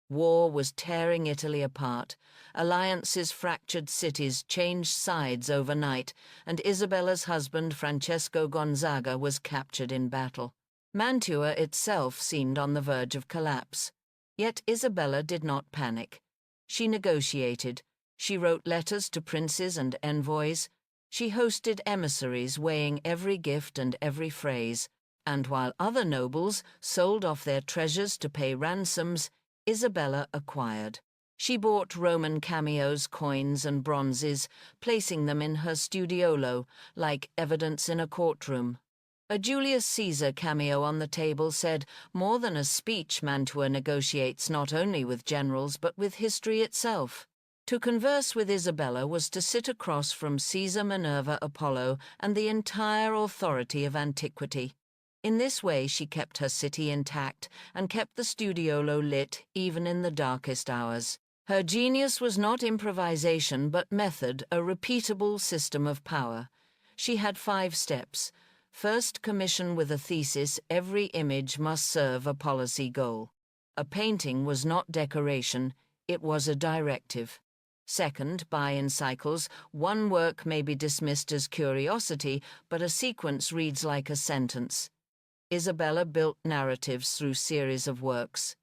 War was tearing Italy apart. Alliances fractured cities, changed sides overnight, and Isabella's husband, Francesco Gonzaga, was captured in battle. Mantua itself seemed on the verge of collapse. Yet Isabella did not panic. She negotiated. She wrote letters to princes and envoys. She hosted emissaries, weighing every gift and every phrase. And while other nobles sold off their treasures to pay ransoms, Isabella acquired. She bought Roman cameos, coins, and bronzes, placing them in her studiolo, like evidence in a courtroom. A Julius Caesar cameo on the table said, more than a speech, Mantua negotiates not only with generals but with history itself. To converse with Isabella was to sit across from Caesar, Minerva, Apollo, and the entire authority of antiquity. In this way she kept her city intact and kept the studiolo lit even in the darkest hours. Her genius was not improvisation but method, a repeatable system of power. She had 5 steps. First, commission with a thesis. Every image must serve a policy goal. A painting was not decoration, it was a directive. Second, buy in cycles. One work may be dismissed as curiosity, but a sequence reads like a sentence. Isabella built narratives through series of works.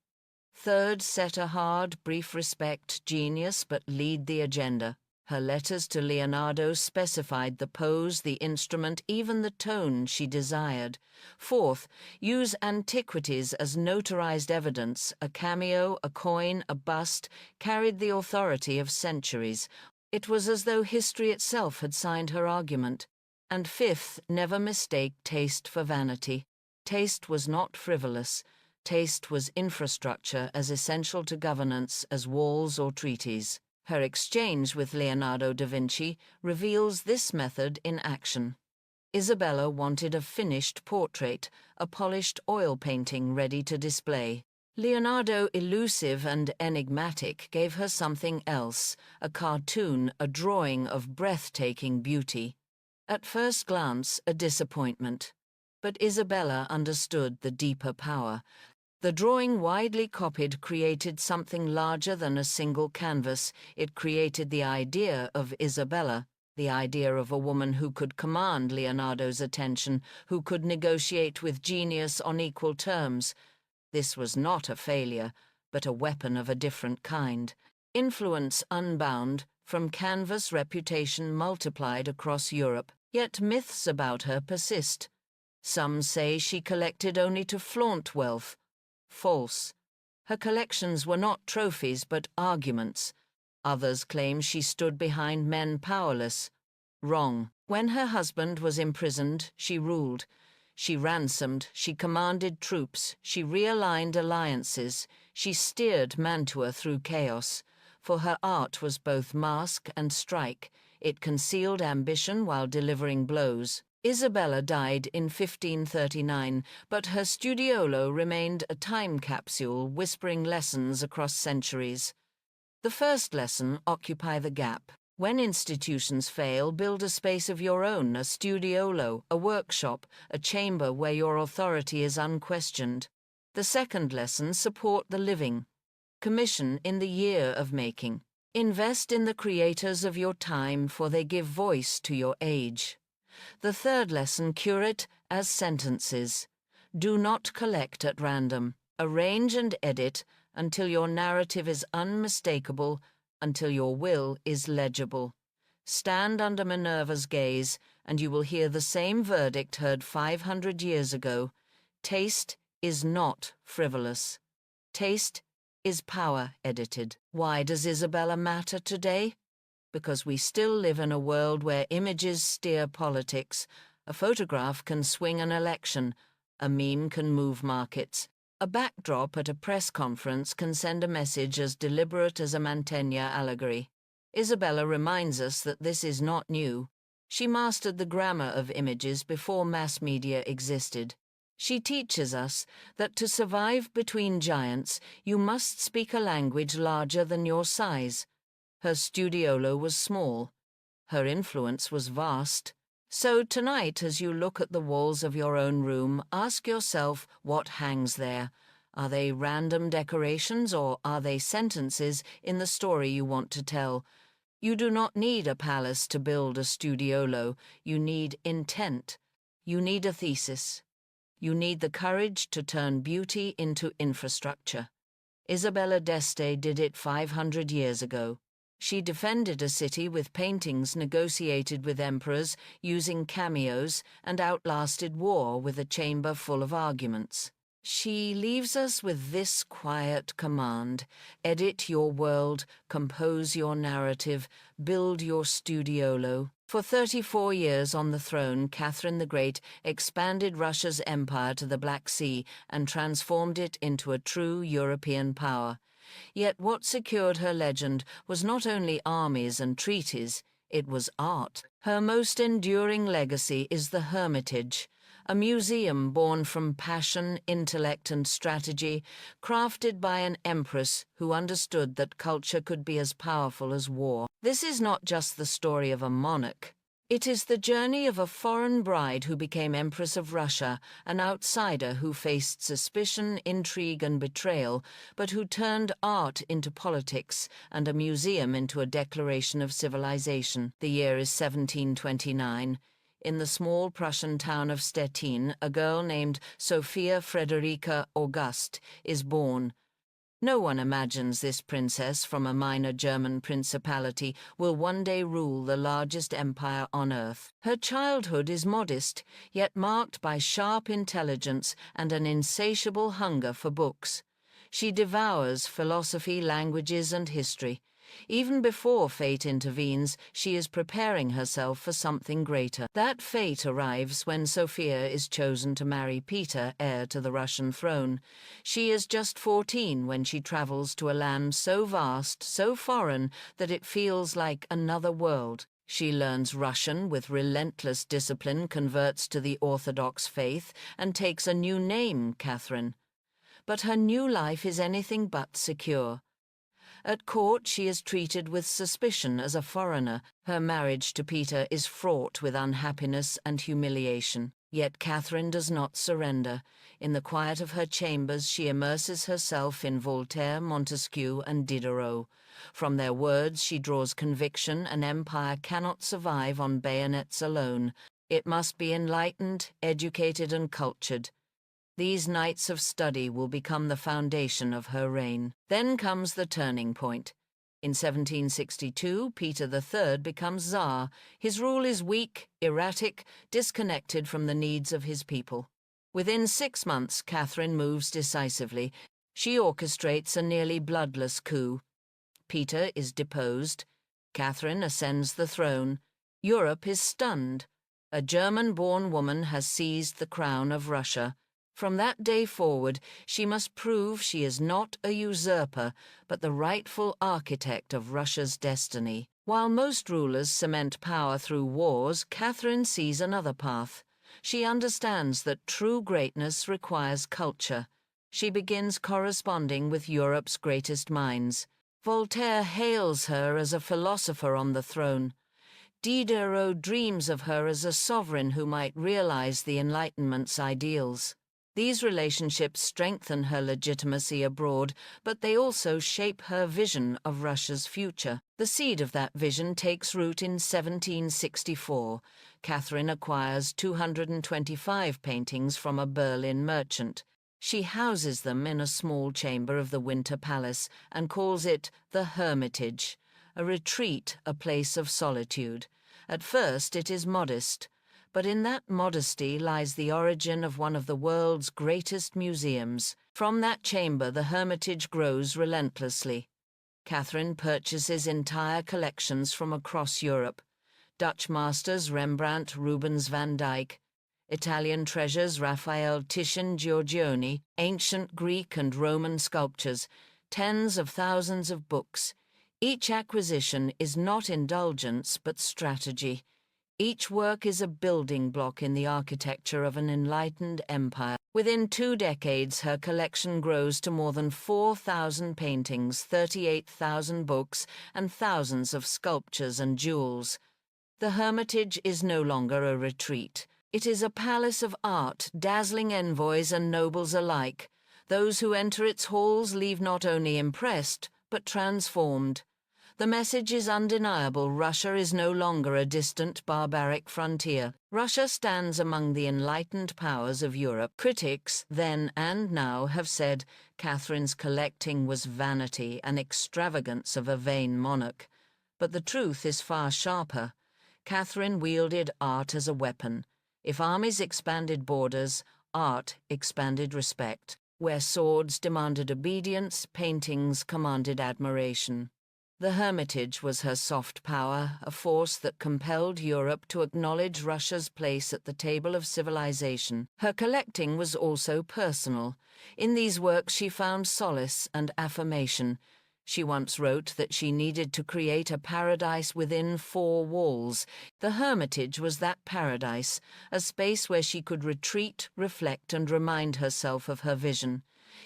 Third, set a hard, brief respect, genius, but lead the agenda. Her letters to Leonardo specified the pose, the instrument, even the tone she desired. Fourth, use antiquities as notarized evidence. A cameo, a coin, a bust carried the authority of centuries. It was as though history itself had signed her argument. And fifth, never mistake taste for vanity. Taste was not frivolous. Taste was infrastructure as essential to governance as walls or treaties. Her exchange with Leonardo da Vinci reveals this method in action. Isabella wanted a finished portrait, a polished oil painting ready to display. Leonardo, elusive and enigmatic, gave her something else, a cartoon, a drawing of breathtaking beauty. At first glance, a disappointment. But Isabella understood the deeper power. The drawing, widely copied, created something larger than a single canvas. It created the idea of Isabella, the idea of a woman who could command Leonardo's attention, who could negotiate with genius on equal terms. This was not a failure, but a weapon of a different kind. Influence unbound, from canvas reputation multiplied across Europe, yet myths about her persist. Some say she collected only to flaunt wealth. False. Her collections were not trophies but arguments. Others claim she stood behind men powerless. Wrong. When her husband was imprisoned, she ruled. She ransomed, she commanded troops, she realigned alliances, she steered Mantua through chaos. For her art was both mask and strike. It concealed ambition while delivering blows. Isabella died in 1539, but her studiolo remained a time capsule whispering lessons across centuries. The first lesson: occupy the gap. When institutions fail, build a space of your own, a studiolo, a workshop, a chamber where your authority is unquestioned. The second lesson: support the living. Commission in the year of making. Invest in the creators of your time, for they give voice to your age. The third lesson: curate as sentences. Do not collect at random. Arrange and edit until your narrative is unmistakable, until your will is legible. Stand under Minerva's gaze, and you will hear the same verdict heard 500 years ago. Taste is not frivolous. Taste is power edited. Why does Isabella matter today? Because we still live in a world where images steer politics. A photograph can swing an election. A meme can move markets. A backdrop at a press conference can send a message as deliberate as a Mantegna allegory. Isabella reminds us that this is not new. She mastered the grammar of images before mass media existed. She teaches us that to survive between giants, you must speak a language larger than your size. Her studiolo was small. Her influence was vast. So tonight, as you look at the walls of your own room, ask yourself what hangs there. Are they random decorations, or are they sentences in the story you want to tell? You do not need a palace to build a studiolo. You need intent. You need a thesis. You need the courage to turn beauty into infrastructure. Isabella d'Este did it 500 years ago. She defended a city with paintings negotiated with emperors, using cameos, and outlasted war with a chamber full of arguments. She leaves us with this quiet command: edit your world, compose your narrative, build your studiolo. For 34 years on the throne, Catherine the Great expanded Russia's empire to the Black Sea and transformed it into a true European power. Yet what secured her legend was not only armies and treaties, it was art. Her most enduring legacy is the Hermitage, a museum born from passion, intellect, and strategy, crafted by an empress who understood that culture could be as powerful as war. This is not just the story of a monarch. It is the journey of a foreign bride who became Empress of Russia, an outsider who faced suspicion, intrigue, and betrayal, but who turned art into politics and a museum into a declaration of civilization. The year is 1729. In the small Prussian town of Stettin, a girl named Sophia Frederica Auguste is born. No one imagines this princess from a minor German principality will one day rule the largest empire on earth. Her childhood is modest, yet marked by sharp intelligence and an insatiable hunger for books. She devours philosophy, languages, and history. Even before fate intervenes, she is preparing herself for something greater. That fate arrives when Sophia is chosen to marry Peter, heir to the Russian throne. She is just 14 when she travels to a land so vast, so foreign, that it feels like another world. She learns Russian with relentless discipline, converts to the Orthodox faith, and takes a new name, Catherine. But her new life is anything but secure. At court, she is treated with suspicion as a foreigner. Her marriage to Peter is fraught with unhappiness and humiliation. Yet Catherine does not surrender. In the quiet of her chambers, she immerses herself in Voltaire, Montesquieu, and Diderot. From their words, she draws conviction. An empire cannot survive on bayonets alone. It must be enlightened, educated, and cultured. These nights of study will become the foundation of her reign. Then comes the turning point. In 1762, Peter III becomes Tsar. His rule is weak, erratic, disconnected from the needs of his people. Within 6 months, Catherine moves decisively. She orchestrates a nearly bloodless coup. Peter is deposed. Catherine ascends the throne. Europe is stunned. A German-born woman has seized the crown of Russia. From that day forward, she must prove she is not a usurper, but the rightful architect of Russia's destiny. While most rulers cement power through wars, Catherine sees another path. She understands that true greatness requires culture. She begins corresponding with Europe's greatest minds. Voltaire hails her as a philosopher on the throne. Diderot dreams of her as a sovereign who might realize the Enlightenment's ideals. These relationships strengthen her legitimacy abroad, but they also shape her vision of Russia's future. The seed of that vision takes root in 1764. Catherine acquires 225 paintings from a Berlin merchant. She houses them in a small chamber of the Winter Palace and calls it the Hermitage, a retreat, a place of solitude. At first it is modest, but in that modesty lies the origin of one of the world's greatest museums. From that chamber the Hermitage grows relentlessly. Catherine purchases entire collections from across Europe. Dutch masters Rembrandt, Rubens, Van Dyck. Italian treasures Raphael, Titian, Giorgione, ancient Greek and Roman sculptures, tens of thousands of books. Each acquisition is not indulgence but strategy. Each work is a building block in the architecture of an enlightened empire. Within 2 decades, her collection grows to more than 4,000 paintings, 38,000 books, and thousands of sculptures and jewels. The Hermitage is no longer a retreat. It is a palace of art, dazzling envoys and nobles alike. Those who enter its halls leave not only impressed, but transformed. The message is undeniable. Russia is no longer a distant, barbaric frontier. Russia stands among the enlightened powers of Europe. Critics, then and now, have said Catherine's collecting was vanity, an extravagance of a vain monarch. But the truth is far sharper. Catherine wielded art as a weapon. If armies expanded borders, art expanded respect. Where swords demanded obedience, paintings commanded admiration. The Hermitage was her soft power, a force that compelled Europe to acknowledge Russia's place at the table of civilization. Her collecting was also personal. In these works she found solace and affirmation. She once wrote that she needed to create a paradise within 4 walls. The Hermitage was that paradise, a space where she could retreat, reflect, and remind herself of her vision.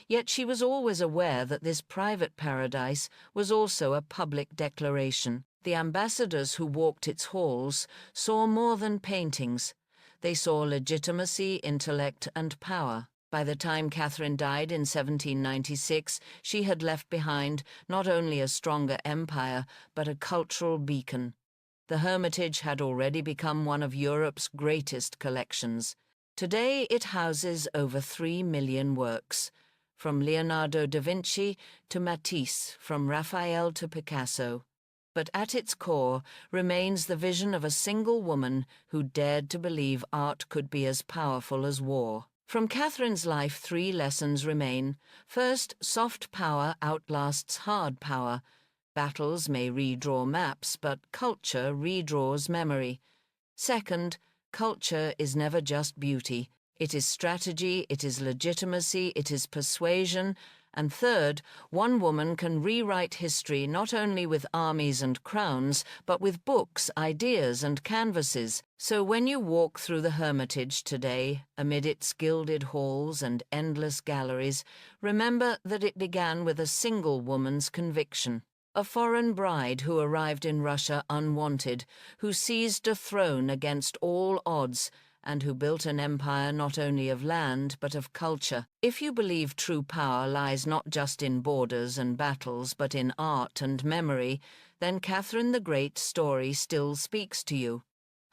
Yet she was always aware that this private paradise was also a public declaration. The ambassadors who walked its halls saw more than paintings. They saw legitimacy, intellect, and power. By the time Catherine died in 1796, she had left behind not only a stronger empire, but a cultural beacon. The Hermitage had already become one of Europe's greatest collections. Today it houses over 3 million works. From Leonardo da Vinci to Matisse, from Raphael to Picasso. But at its core remains the vision of a single woman who dared to believe art could be as powerful as war. From Catherine's life 3 lessons remain. First, soft power outlasts hard power. Battles may redraw maps, but culture redraws memory. Second, culture is never just beauty. It is strategy, it is legitimacy, it is persuasion. And third, one woman can rewrite history not only with armies and crowns, but with books, ideas, and canvases. So when you walk through the Hermitage today, amid its gilded halls and endless galleries, remember that it began with a single woman's conviction. A foreign bride who arrived in Russia unwanted, who seized a throne against all odds, and who built an empire not only of land but of culture. If you believe true power lies not just in borders and battles but in art and memory, then Catherine the Great's story still speaks to you.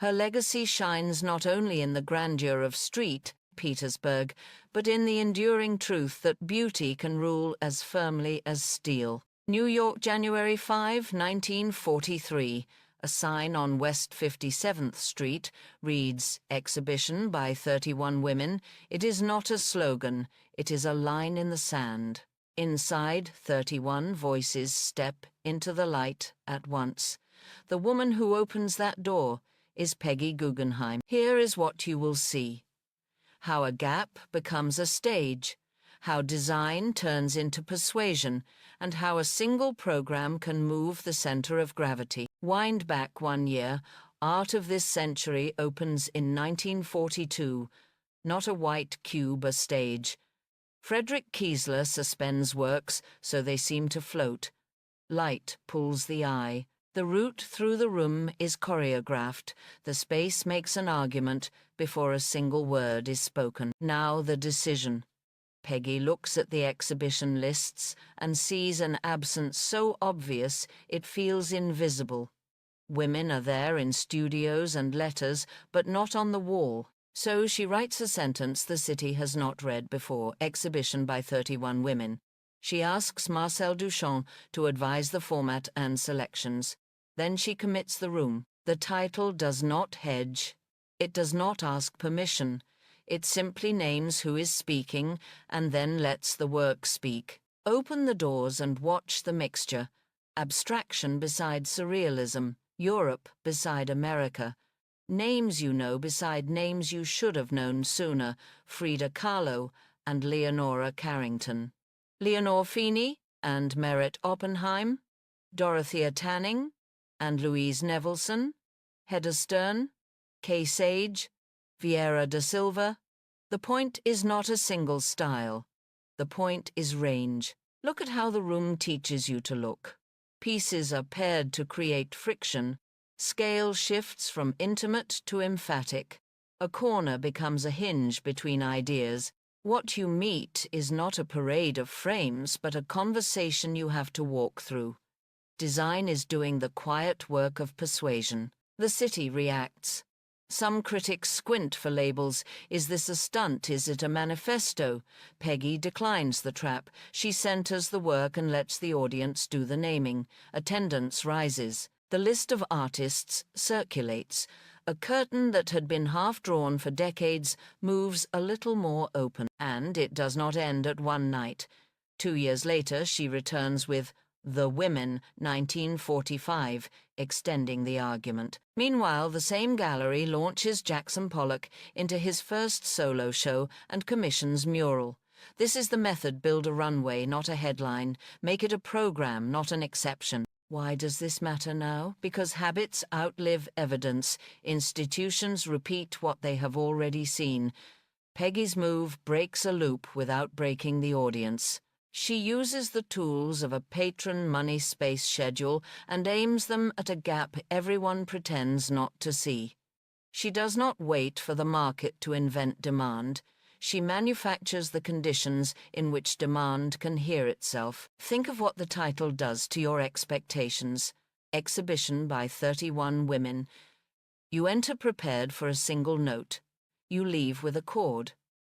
Her legacy shines not only in the grandeur of street, Petersburg, but in the enduring truth that beauty can rule as firmly as steel. New York, January 5, 1943. A sign on West 57th Street reads, "Exhibition by 31 women. It is not a slogan, it is a line in the sand." Inside, 31 voices step into the light at once. The woman who opens that door is Peggy Guggenheim. Here is what you will see: how a gap becomes a stage, how design turns into persuasion, and how a single program can move the center of gravity. Wind back 1 year, Art of This Century opens in 1942, not a white cube a stage. Frederick Kiesler suspends works so they seem to float. Light pulls the eye. The route through the room is choreographed. The space makes an argument before a single word is spoken. Now the decision. Peggy looks at the exhibition lists and sees an absence so obvious it feels invisible. Women are there in studios and letters, but not on the wall. So she writes a sentence the city has not read before: exhibition by 31 women. She asks Marcel Duchamp to advise the format and selections. Then she commits the room. The title does not hedge. It does not ask permission. It simply names who is speaking and then lets the work speak. Open the doors and watch the mixture. Abstraction beside surrealism. Europe beside America. Names you know beside names you should have known sooner: Frida Kahlo and Leonora Carrington. Leonore Feeney and Merritt Oppenheim. Dorothea Tanning and Louise Nevelson. Hedda Stern. Kay Sage. Vieira da Silva. The point is not a single style. The point is range. Look at how the room teaches you to look. Pieces are paired to create friction. Scale shifts from intimate to emphatic. A corner becomes a hinge between ideas. What you meet is not a parade of frames, but a conversation you have to walk through. Design is doing the quiet work of persuasion. The city reacts. Some critics squint for labels. Is this a stunt? Is it a manifesto? Peggy declines the trap. She centers the work and lets the audience do the naming. Attendance rises. The list of artists circulates. A curtain that had been half drawn for decades moves a little more open. And it does not end at one night. 2 years later, she returns with The Women, 1945, extending the argument. Meanwhile, the same gallery launches Jackson Pollock into his first solo show and commissions Mural. This is the method: build a runway, not a headline. Make it a program, not an exception. Why does this matter now? Because habits outlive evidence. Institutions repeat what they have already seen. Peggy's move breaks a loop without breaking the audience. She uses the tools of a patron money-space schedule and aims them at a gap everyone pretends not to see. She does not wait for the market to invent demand. She manufactures the conditions in which demand can hear itself. Think of what the title does to your expectations. Exhibition by 31 women. You enter prepared for a single note. You leave with a chord.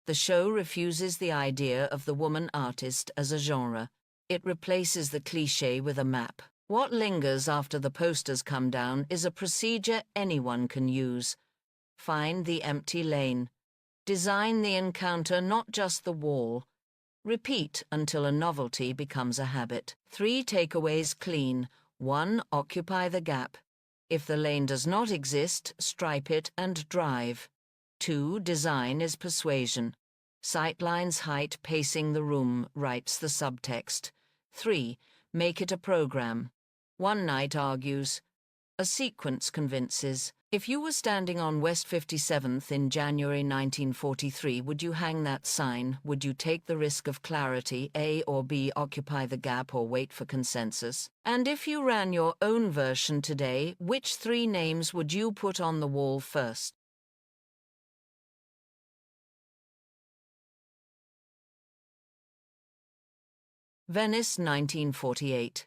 The show refuses the idea of the woman artist as a genre. It replaces the cliché with a map. What lingers after the posters come down is a procedure anyone can use. Find the empty lane. Design the encounter, not just the wall. Repeat until a novelty becomes a habit. 3 takeaways clean. 1. Occupy the gap. If the lane does not exist, stripe it and drive. 2. Design is persuasion. Sightlines, height, pacing the room, writes the subtext. 3. Make it a program. One night argues. A sequence convinces. If you were standing on West 57th in January 1943, would you hang that sign? Would you take the risk of clarity, A or B, occupy the gap, or wait for consensus? And if you ran your own version today, which 3 names would you put on the wall first? Venice, 1948.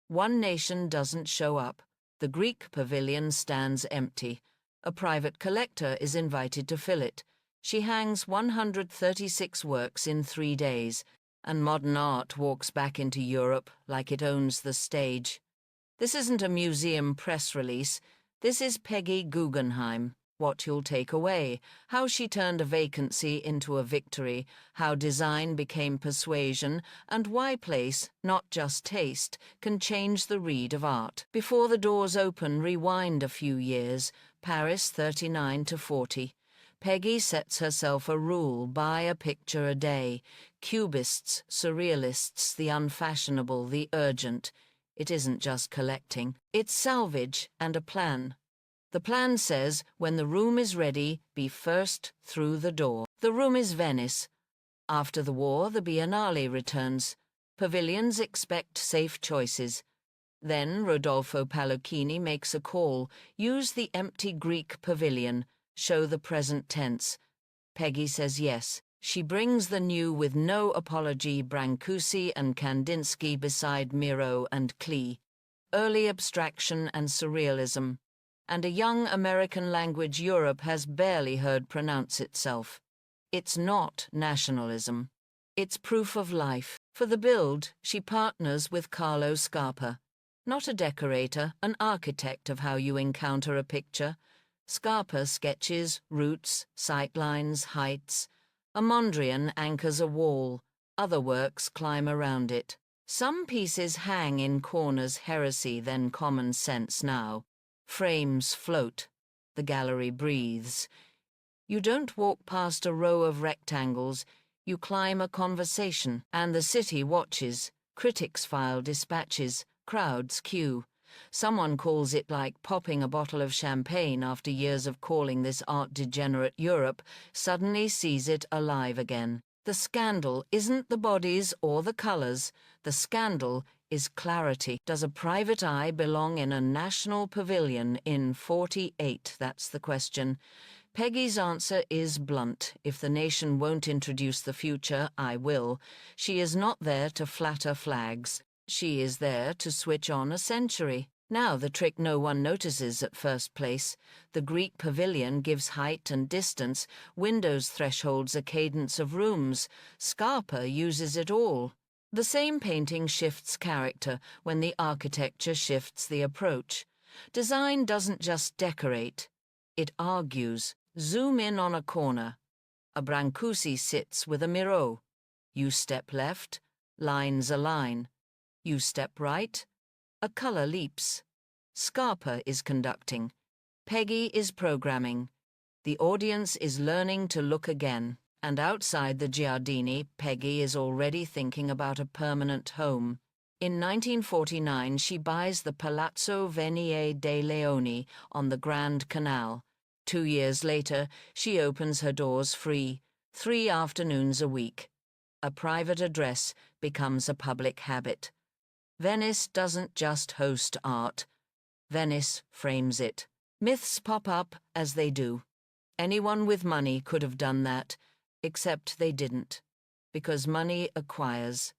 One nation doesn't show up. The Greek pavilion stands empty. A private collector is invited to fill it. She hangs 136 works in 3 days, and modern art walks back into Europe like it owns the stage. This isn't a museum press release. This is Peggy Guggenheim. What you'll take away, how she turned a vacancy into a victory, how design became persuasion, and why place, not just taste, can change the read of art. Before the doors open, rewind a few years, Paris 39 to 40. Peggy sets herself a rule: buy a picture a day. Cubists, surrealists, the unfashionable, the urgent. It isn't just collecting. It's salvage and a plan. The plan says, when the room is ready, be first through the door. The room is Venice. After the war, the Biennale returns. Pavilions expect safe choices. Then Rodolfo Pallochini makes a call: use the empty Greek pavilion, show the present tense. Peggy says yes. She brings the new with no apology: Brancusi and Kandinsky beside Miro and Klee. Early abstraction and surrealism. And a young American language Europe has barely heard pronounce itself. It's not nationalism. It's proof of life. For the build, she partners with Carlo Scarpa. Not a decorator, an architect of how you encounter a picture. Scarpa sketches routes, sightlines, heights. A Mondrian anchors a wall. Other works climb around it. Some pieces hang in corners, heresy then common sense now. Frames float. The gallery breathes. You don't walk past a row of rectangles. You climb a conversation, and the city watches. Critics file dispatches. Crowds queue. Someone calls it like popping a bottle of champagne after years of calling this art-degenerate Europe, suddenly sees it alive again. The scandal isn't the bodies or the colours. The scandal is clarity. Does a private eye belong in a national pavilion in 48? That's the question. Peggy's answer is blunt. If the nation won't introduce the future, I will. She is not there to flatter flags. She is there to switch on a century. Now the trick no one notices at first place. The Greek pavilion gives height and distance. Windows thresholds a cadence of rooms. Scarpa uses it all. The same painting shifts character when the architecture shifts the approach. Design doesn't just decorate. It argues. Zoom in on a corner. A Brancusi sits with a Miro. You step left, lines align. You step right, a color leaps. Scarpa is conducting. Peggy is programming. The audience is learning to look again. And outside the Giardini, Peggy is already thinking about a permanent home. In 1949, she buys the Palazzo Venier dei Leoni on the Grand Canal. 2 years later, she opens her doors free, 3 afternoons a week. A private address becomes a public habit. Venice doesn't just host art. Venice frames it. Myths pop up as they do. Anyone with money could have done that, except they didn't. Because money acquires.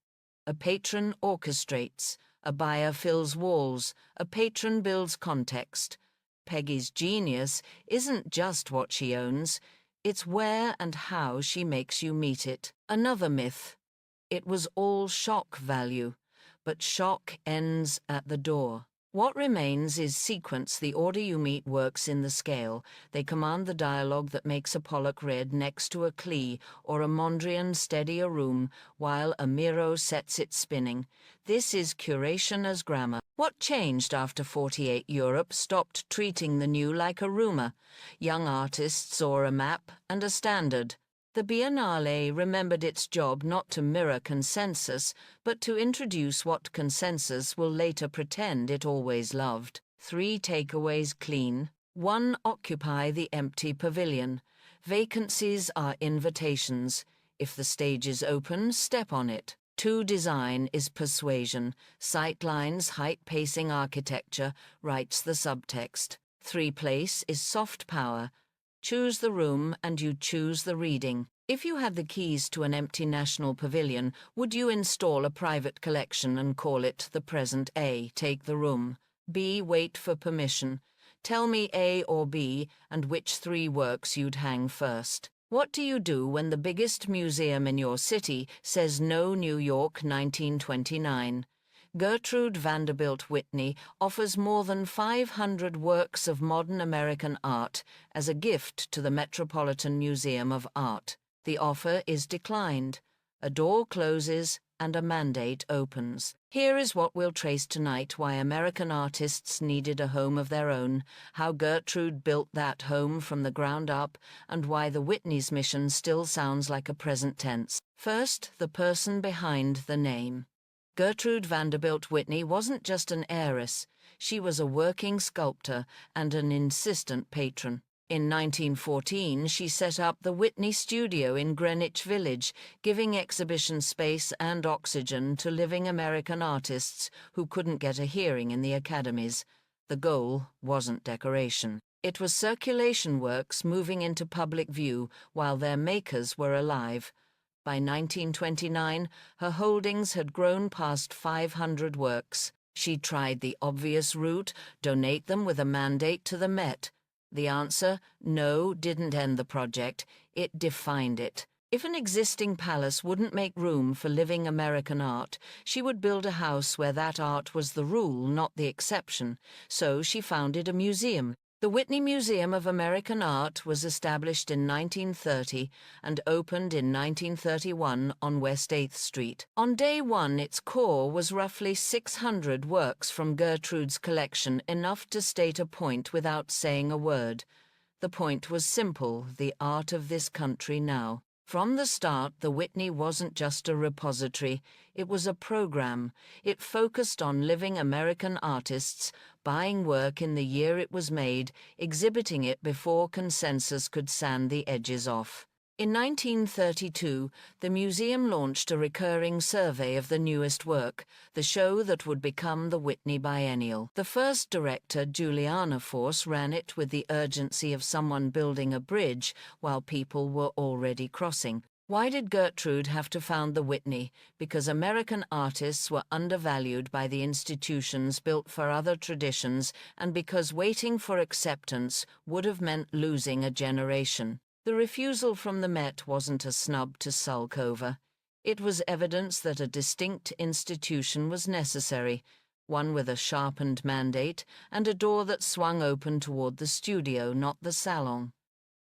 A patron orchestrates. A buyer fills walls. A patron builds context. Peggy's genius isn't just what she owns. It's where and how she makes you meet it. Another myth. It was all shock value. But shock ends at the door. What remains is sequence. The order you meet works in the scale. They command the dialogue that makes a Pollock read next to a Klee, or a Mondrian steady a room, while a Miro sets it spinning. This is curation as grammar. What changed after 48? Europe stopped treating the new like a rumor. Young artists saw a map and a standard. The Biennale remembered its job not to mirror consensus, but to introduce what consensus will later pretend it always loved. 3 takeaways clean. 1. Occupy the empty pavilion. Vacancies are invitations. If the stage is open, step on it. 2. Design is persuasion. Sightlines, height-pacing architecture, writes the subtext. 3. Place is soft power. Choose the room and you choose the reading. If you had the keys to an empty national pavilion, would you install a private collection and call it the present? A. Take the room. B. Wait for permission. Tell me A or B and which 3 works you'd hang first. What do you do when the biggest museum in your city says no New York 1929? Gertrude Vanderbilt Whitney offers more than 500 works of modern American art as a gift to the Metropolitan Museum of Art. The offer is declined. A door closes and a mandate opens. Here is what we'll trace tonight: why American artists needed a home of their own, how Gertrude built that home from the ground up, and why the Whitney's mission still sounds like a present tense. First, the person behind the name. Gertrude Vanderbilt Whitney wasn't just an heiress. She was a working sculptor and an insistent patron. In 1914, she set up the Whitney Studio in Greenwich Village, giving exhibition space and oxygen to living American artists who couldn't get a hearing in the academies. The goal wasn't decoration. It was circulation works moving into public view while their makers were alive. By 1929, her holdings had grown past 500 works. She tried the obvious route: donate them with a mandate to the Met. The answer, no, didn't end the project. It defined it. If an existing palace wouldn't make room for living American art, she would build a house where that art was the rule, not the exception. So she founded a museum. The Whitney Museum of American Art was established in 1930 and opened in 1931 on West 8th Street. On day one, its core was roughly 600 works from Gertrude's collection, enough to state a point without saying a word. The point was simple: the art of this country now. From the start, the Whitney wasn't just a repository, it was a program. It focused on living American artists, buying work in the year it was made, exhibiting it before consensus could sand the edges off. In 1932, the museum launched a recurring survey of the newest work, the show that would become the Whitney Biennial. The first director, Juliana Force, ran it with the urgency of someone building a bridge while people were already crossing. Why did Gertrude have to found the Whitney? Because American artists were undervalued by the institutions built for other traditions, and because waiting for acceptance would have meant losing a generation. The refusal from the Met wasn't a snub to sulk over. It was evidence that a distinct institution was necessary, one with a sharpened mandate and a door that swung open toward the studio, not the salon.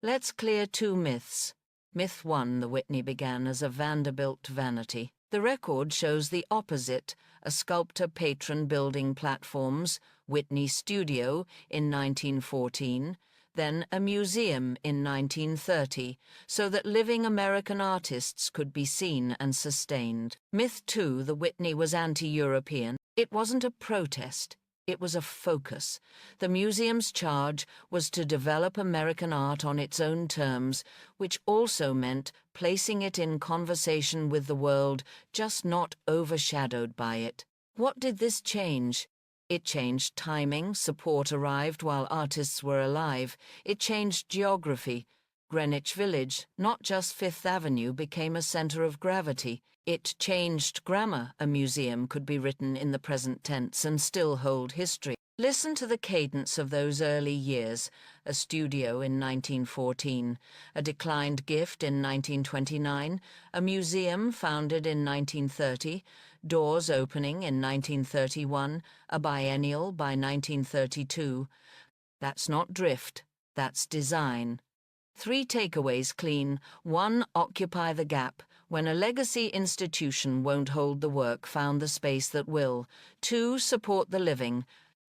Let's clear two myths. Myth 1: the Whitney began as a Vanderbilt vanity. The record shows the opposite: a sculptor-patron building platforms, Whitney Studio in 1914, then a museum in 1930, so that living American artists could be seen and sustained. Myth 2: the Whitney was anti-European. It wasn't a protest. It was a focus. The museum's charge was to develop American art on its own terms, which also meant placing it in conversation with the world, just not overshadowed by it. What did this change? It changed timing. Support arrived while artists were alive. It changed geography. Greenwich Village, not just Fifth Avenue, became a center of gravity. It changed grammar. A museum could be written in the present tense and still hold history. Listen to the cadence of those early years: a studio in 1914, a declined gift in 1929, a museum founded in 1930, doors opening in 1931, a biennial by 1932. That's not drift, that's design. 3 takeaways clean. 1, occupy the gap. When a legacy institution won't hold the work, found the space that will. 2, support the living.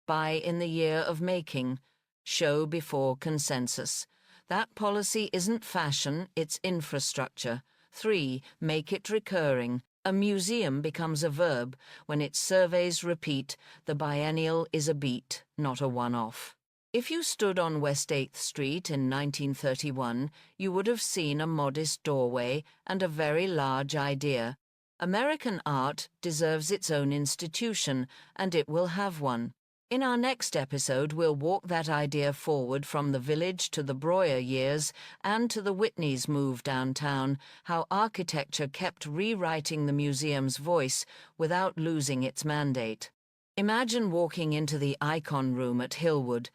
Buy in the year of making. Show before consensus. That policy isn't fashion, it's infrastructure. 3, make it recurring. A museum becomes a verb. When its surveys repeat, the biennial is a beat, not a one-off. If you stood on West 8th Street in 1931, you would have seen a modest doorway and a very large idea. American art deserves its own institution, and it will have one. In our next episode, we'll walk that idea forward from the Village to the Breuer years and to the Whitney's move downtown, how architecture kept rewriting the museum's voice without losing its mandate. Imagine walking into the Icon Room at Hillwood.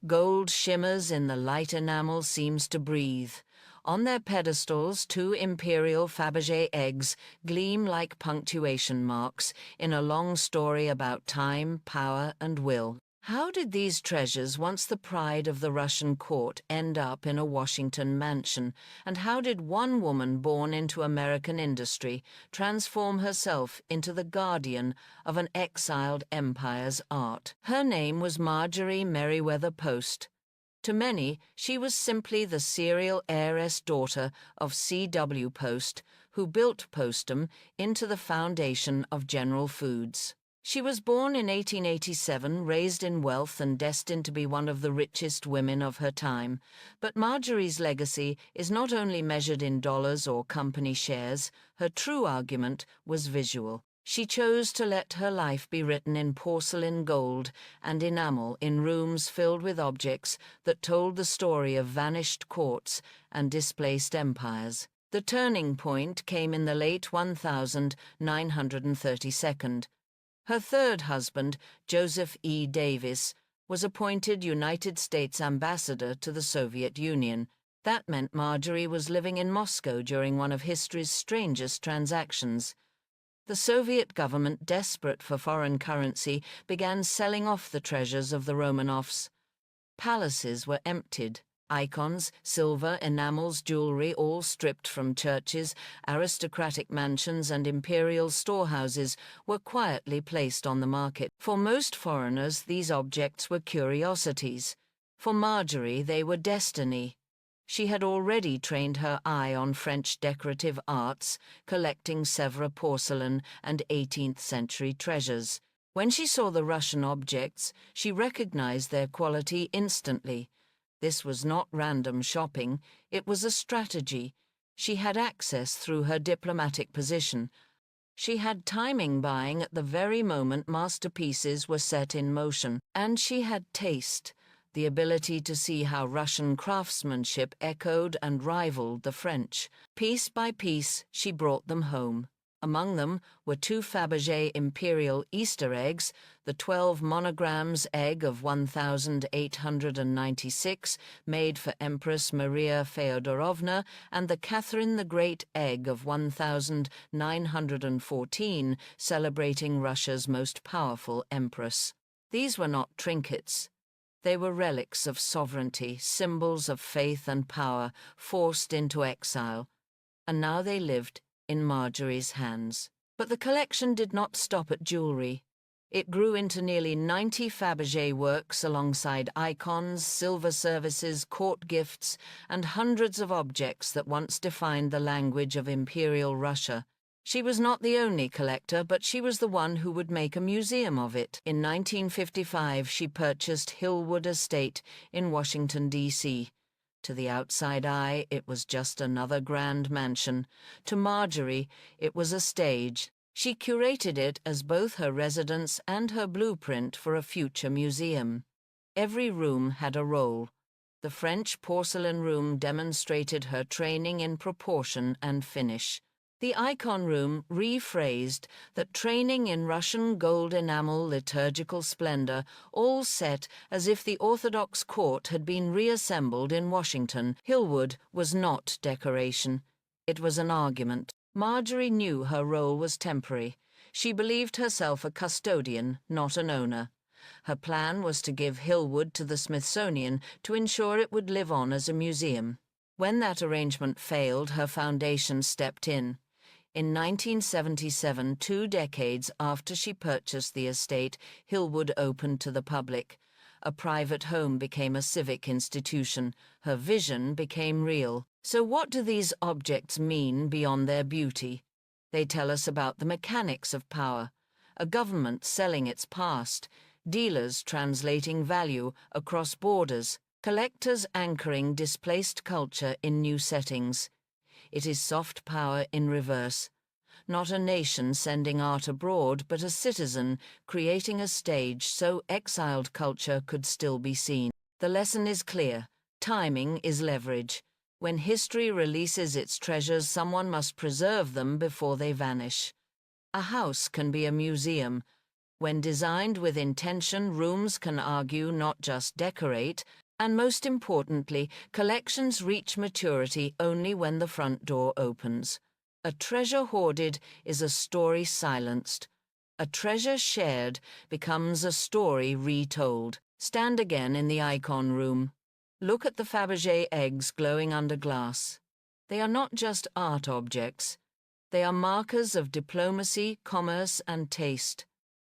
Gold shimmers in the light enamel, seems to breathe. On their pedestals, 2 imperial Fabergé eggs gleam like punctuation marks in a long story about time, power, and will. How did these treasures, once the pride of the Russian court, end up in a Washington mansion? And how did one woman born into American industry transform herself into the guardian of an exiled empire's art? Her name was Marjorie Merriweather Post. To many, she was simply the serial heiress daughter of C.W. Post, who built Postum into the foundation of General Foods. She was born in 1887, raised in wealth and destined to be one of the richest women of her time. But Marjorie's legacy is not only measured in dollars or company shares. Her true argument was visual. She chose to let her life be written in porcelain gold and enamel in rooms filled with objects that told the story of vanished courts and displaced empires. The turning point came in the late 1932. Her third husband, Joseph E. Davis, was appointed United States ambassador to the Soviet Union. That meant Marjorie was living in Moscow during one of history's strangest transactions. The Soviet government, desperate for foreign currency, began selling off the treasures of the Romanovs. Palaces were emptied. Icons, silver, enamels, jewelry, all stripped from churches, aristocratic mansions and imperial storehouses were quietly placed on the market. For most foreigners, these objects were curiosities. For Marjorie, they were destiny. She had already trained her eye on French decorative arts, collecting Sèvres porcelain and 18th-century treasures. When she saw the Russian objects, she recognized their quality instantly. This was not random shopping, it was a strategy. She had access through her diplomatic position. She had timing buying at the very moment masterpieces were set in motion. And she had taste, the ability to see how Russian craftsmanship echoed and rivaled the French. Piece by piece, she brought them home. Among them were 2 Fabergé imperial Easter eggs, the 12 monograms egg of 1896 made for Empress Maria Feodorovna, and the Catherine the Great egg of 1914 celebrating Russia's most powerful empress. These were not trinkets. They were relics of sovereignty, symbols of faith and power, forced into exile. And now they lived in Marjorie's hands. But the collection did not stop at jewelry. It grew into nearly 90 Fabergé works alongside icons, silver services, court gifts, and hundreds of objects that once defined the language of Imperial Russia. She was not the only collector, but she was the one who would make a museum of it. In 1955, she purchased Hillwood Estate in Washington, D.C. To the outside eye, it was just another grand mansion. To Marjorie, it was a stage. She curated it as both her residence and her blueprint for a future museum. Every room had a role. The French porcelain room demonstrated her training in proportion and finish. The icon room rephrased that training in Russian gold enamel liturgical splendor, all set as if the Orthodox court had been reassembled in Washington. Hillwood was not decoration. It was an argument. Marjorie knew her role was temporary. She believed herself a custodian, not an owner. Her plan was to give Hillwood to the Smithsonian to ensure it would live on as a museum. When that arrangement failed, her foundation stepped in. In 1977, 2 decades after she purchased the estate, Hillwood opened to the public. A private home became a civic institution. Her vision became real. So what do these objects mean beyond their beauty? They tell us about the mechanics of power, a government selling its past, dealers translating value across borders, collectors anchoring displaced culture in new settings. It is soft power in reverse. Not a nation sending art abroad, but a citizen creating a stage so exiled culture could still be seen. The lesson is clear. Timing is leverage. When history releases its treasures, someone must preserve them before they vanish. A house can be a museum. When designed with intention, rooms can argue, not just decorate, And most importantly, collections reach maturity only when the front door opens. A treasure hoarded is a story silenced. A treasure shared becomes a story retold. Stand again in the icon room. Look at the Fabergé eggs glowing under glass. They are not just art objects. They are markers of diplomacy, commerce, and taste.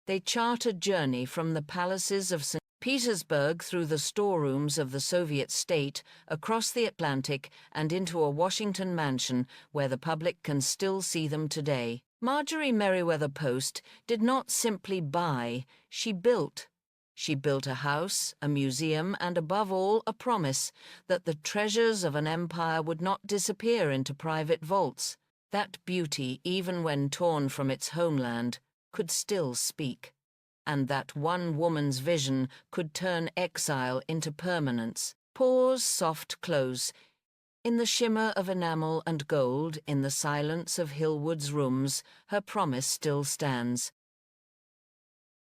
They chart a journey from the palaces of St. Petersburg through the storerooms of the Soviet state, across the Atlantic, and into a Washington mansion where the public can still see them today. Marjorie Merriweather Post did not simply buy, she built. She built a house, a museum, and above all, a promise that the treasures of an empire would not disappear into private vaults. That beauty, even when torn from its homeland, could still speak. And that one woman's vision could turn exile into permanence. Pause, soft close. In the shimmer of enamel and gold, in the silence of Hillwood's rooms, her promise still stands.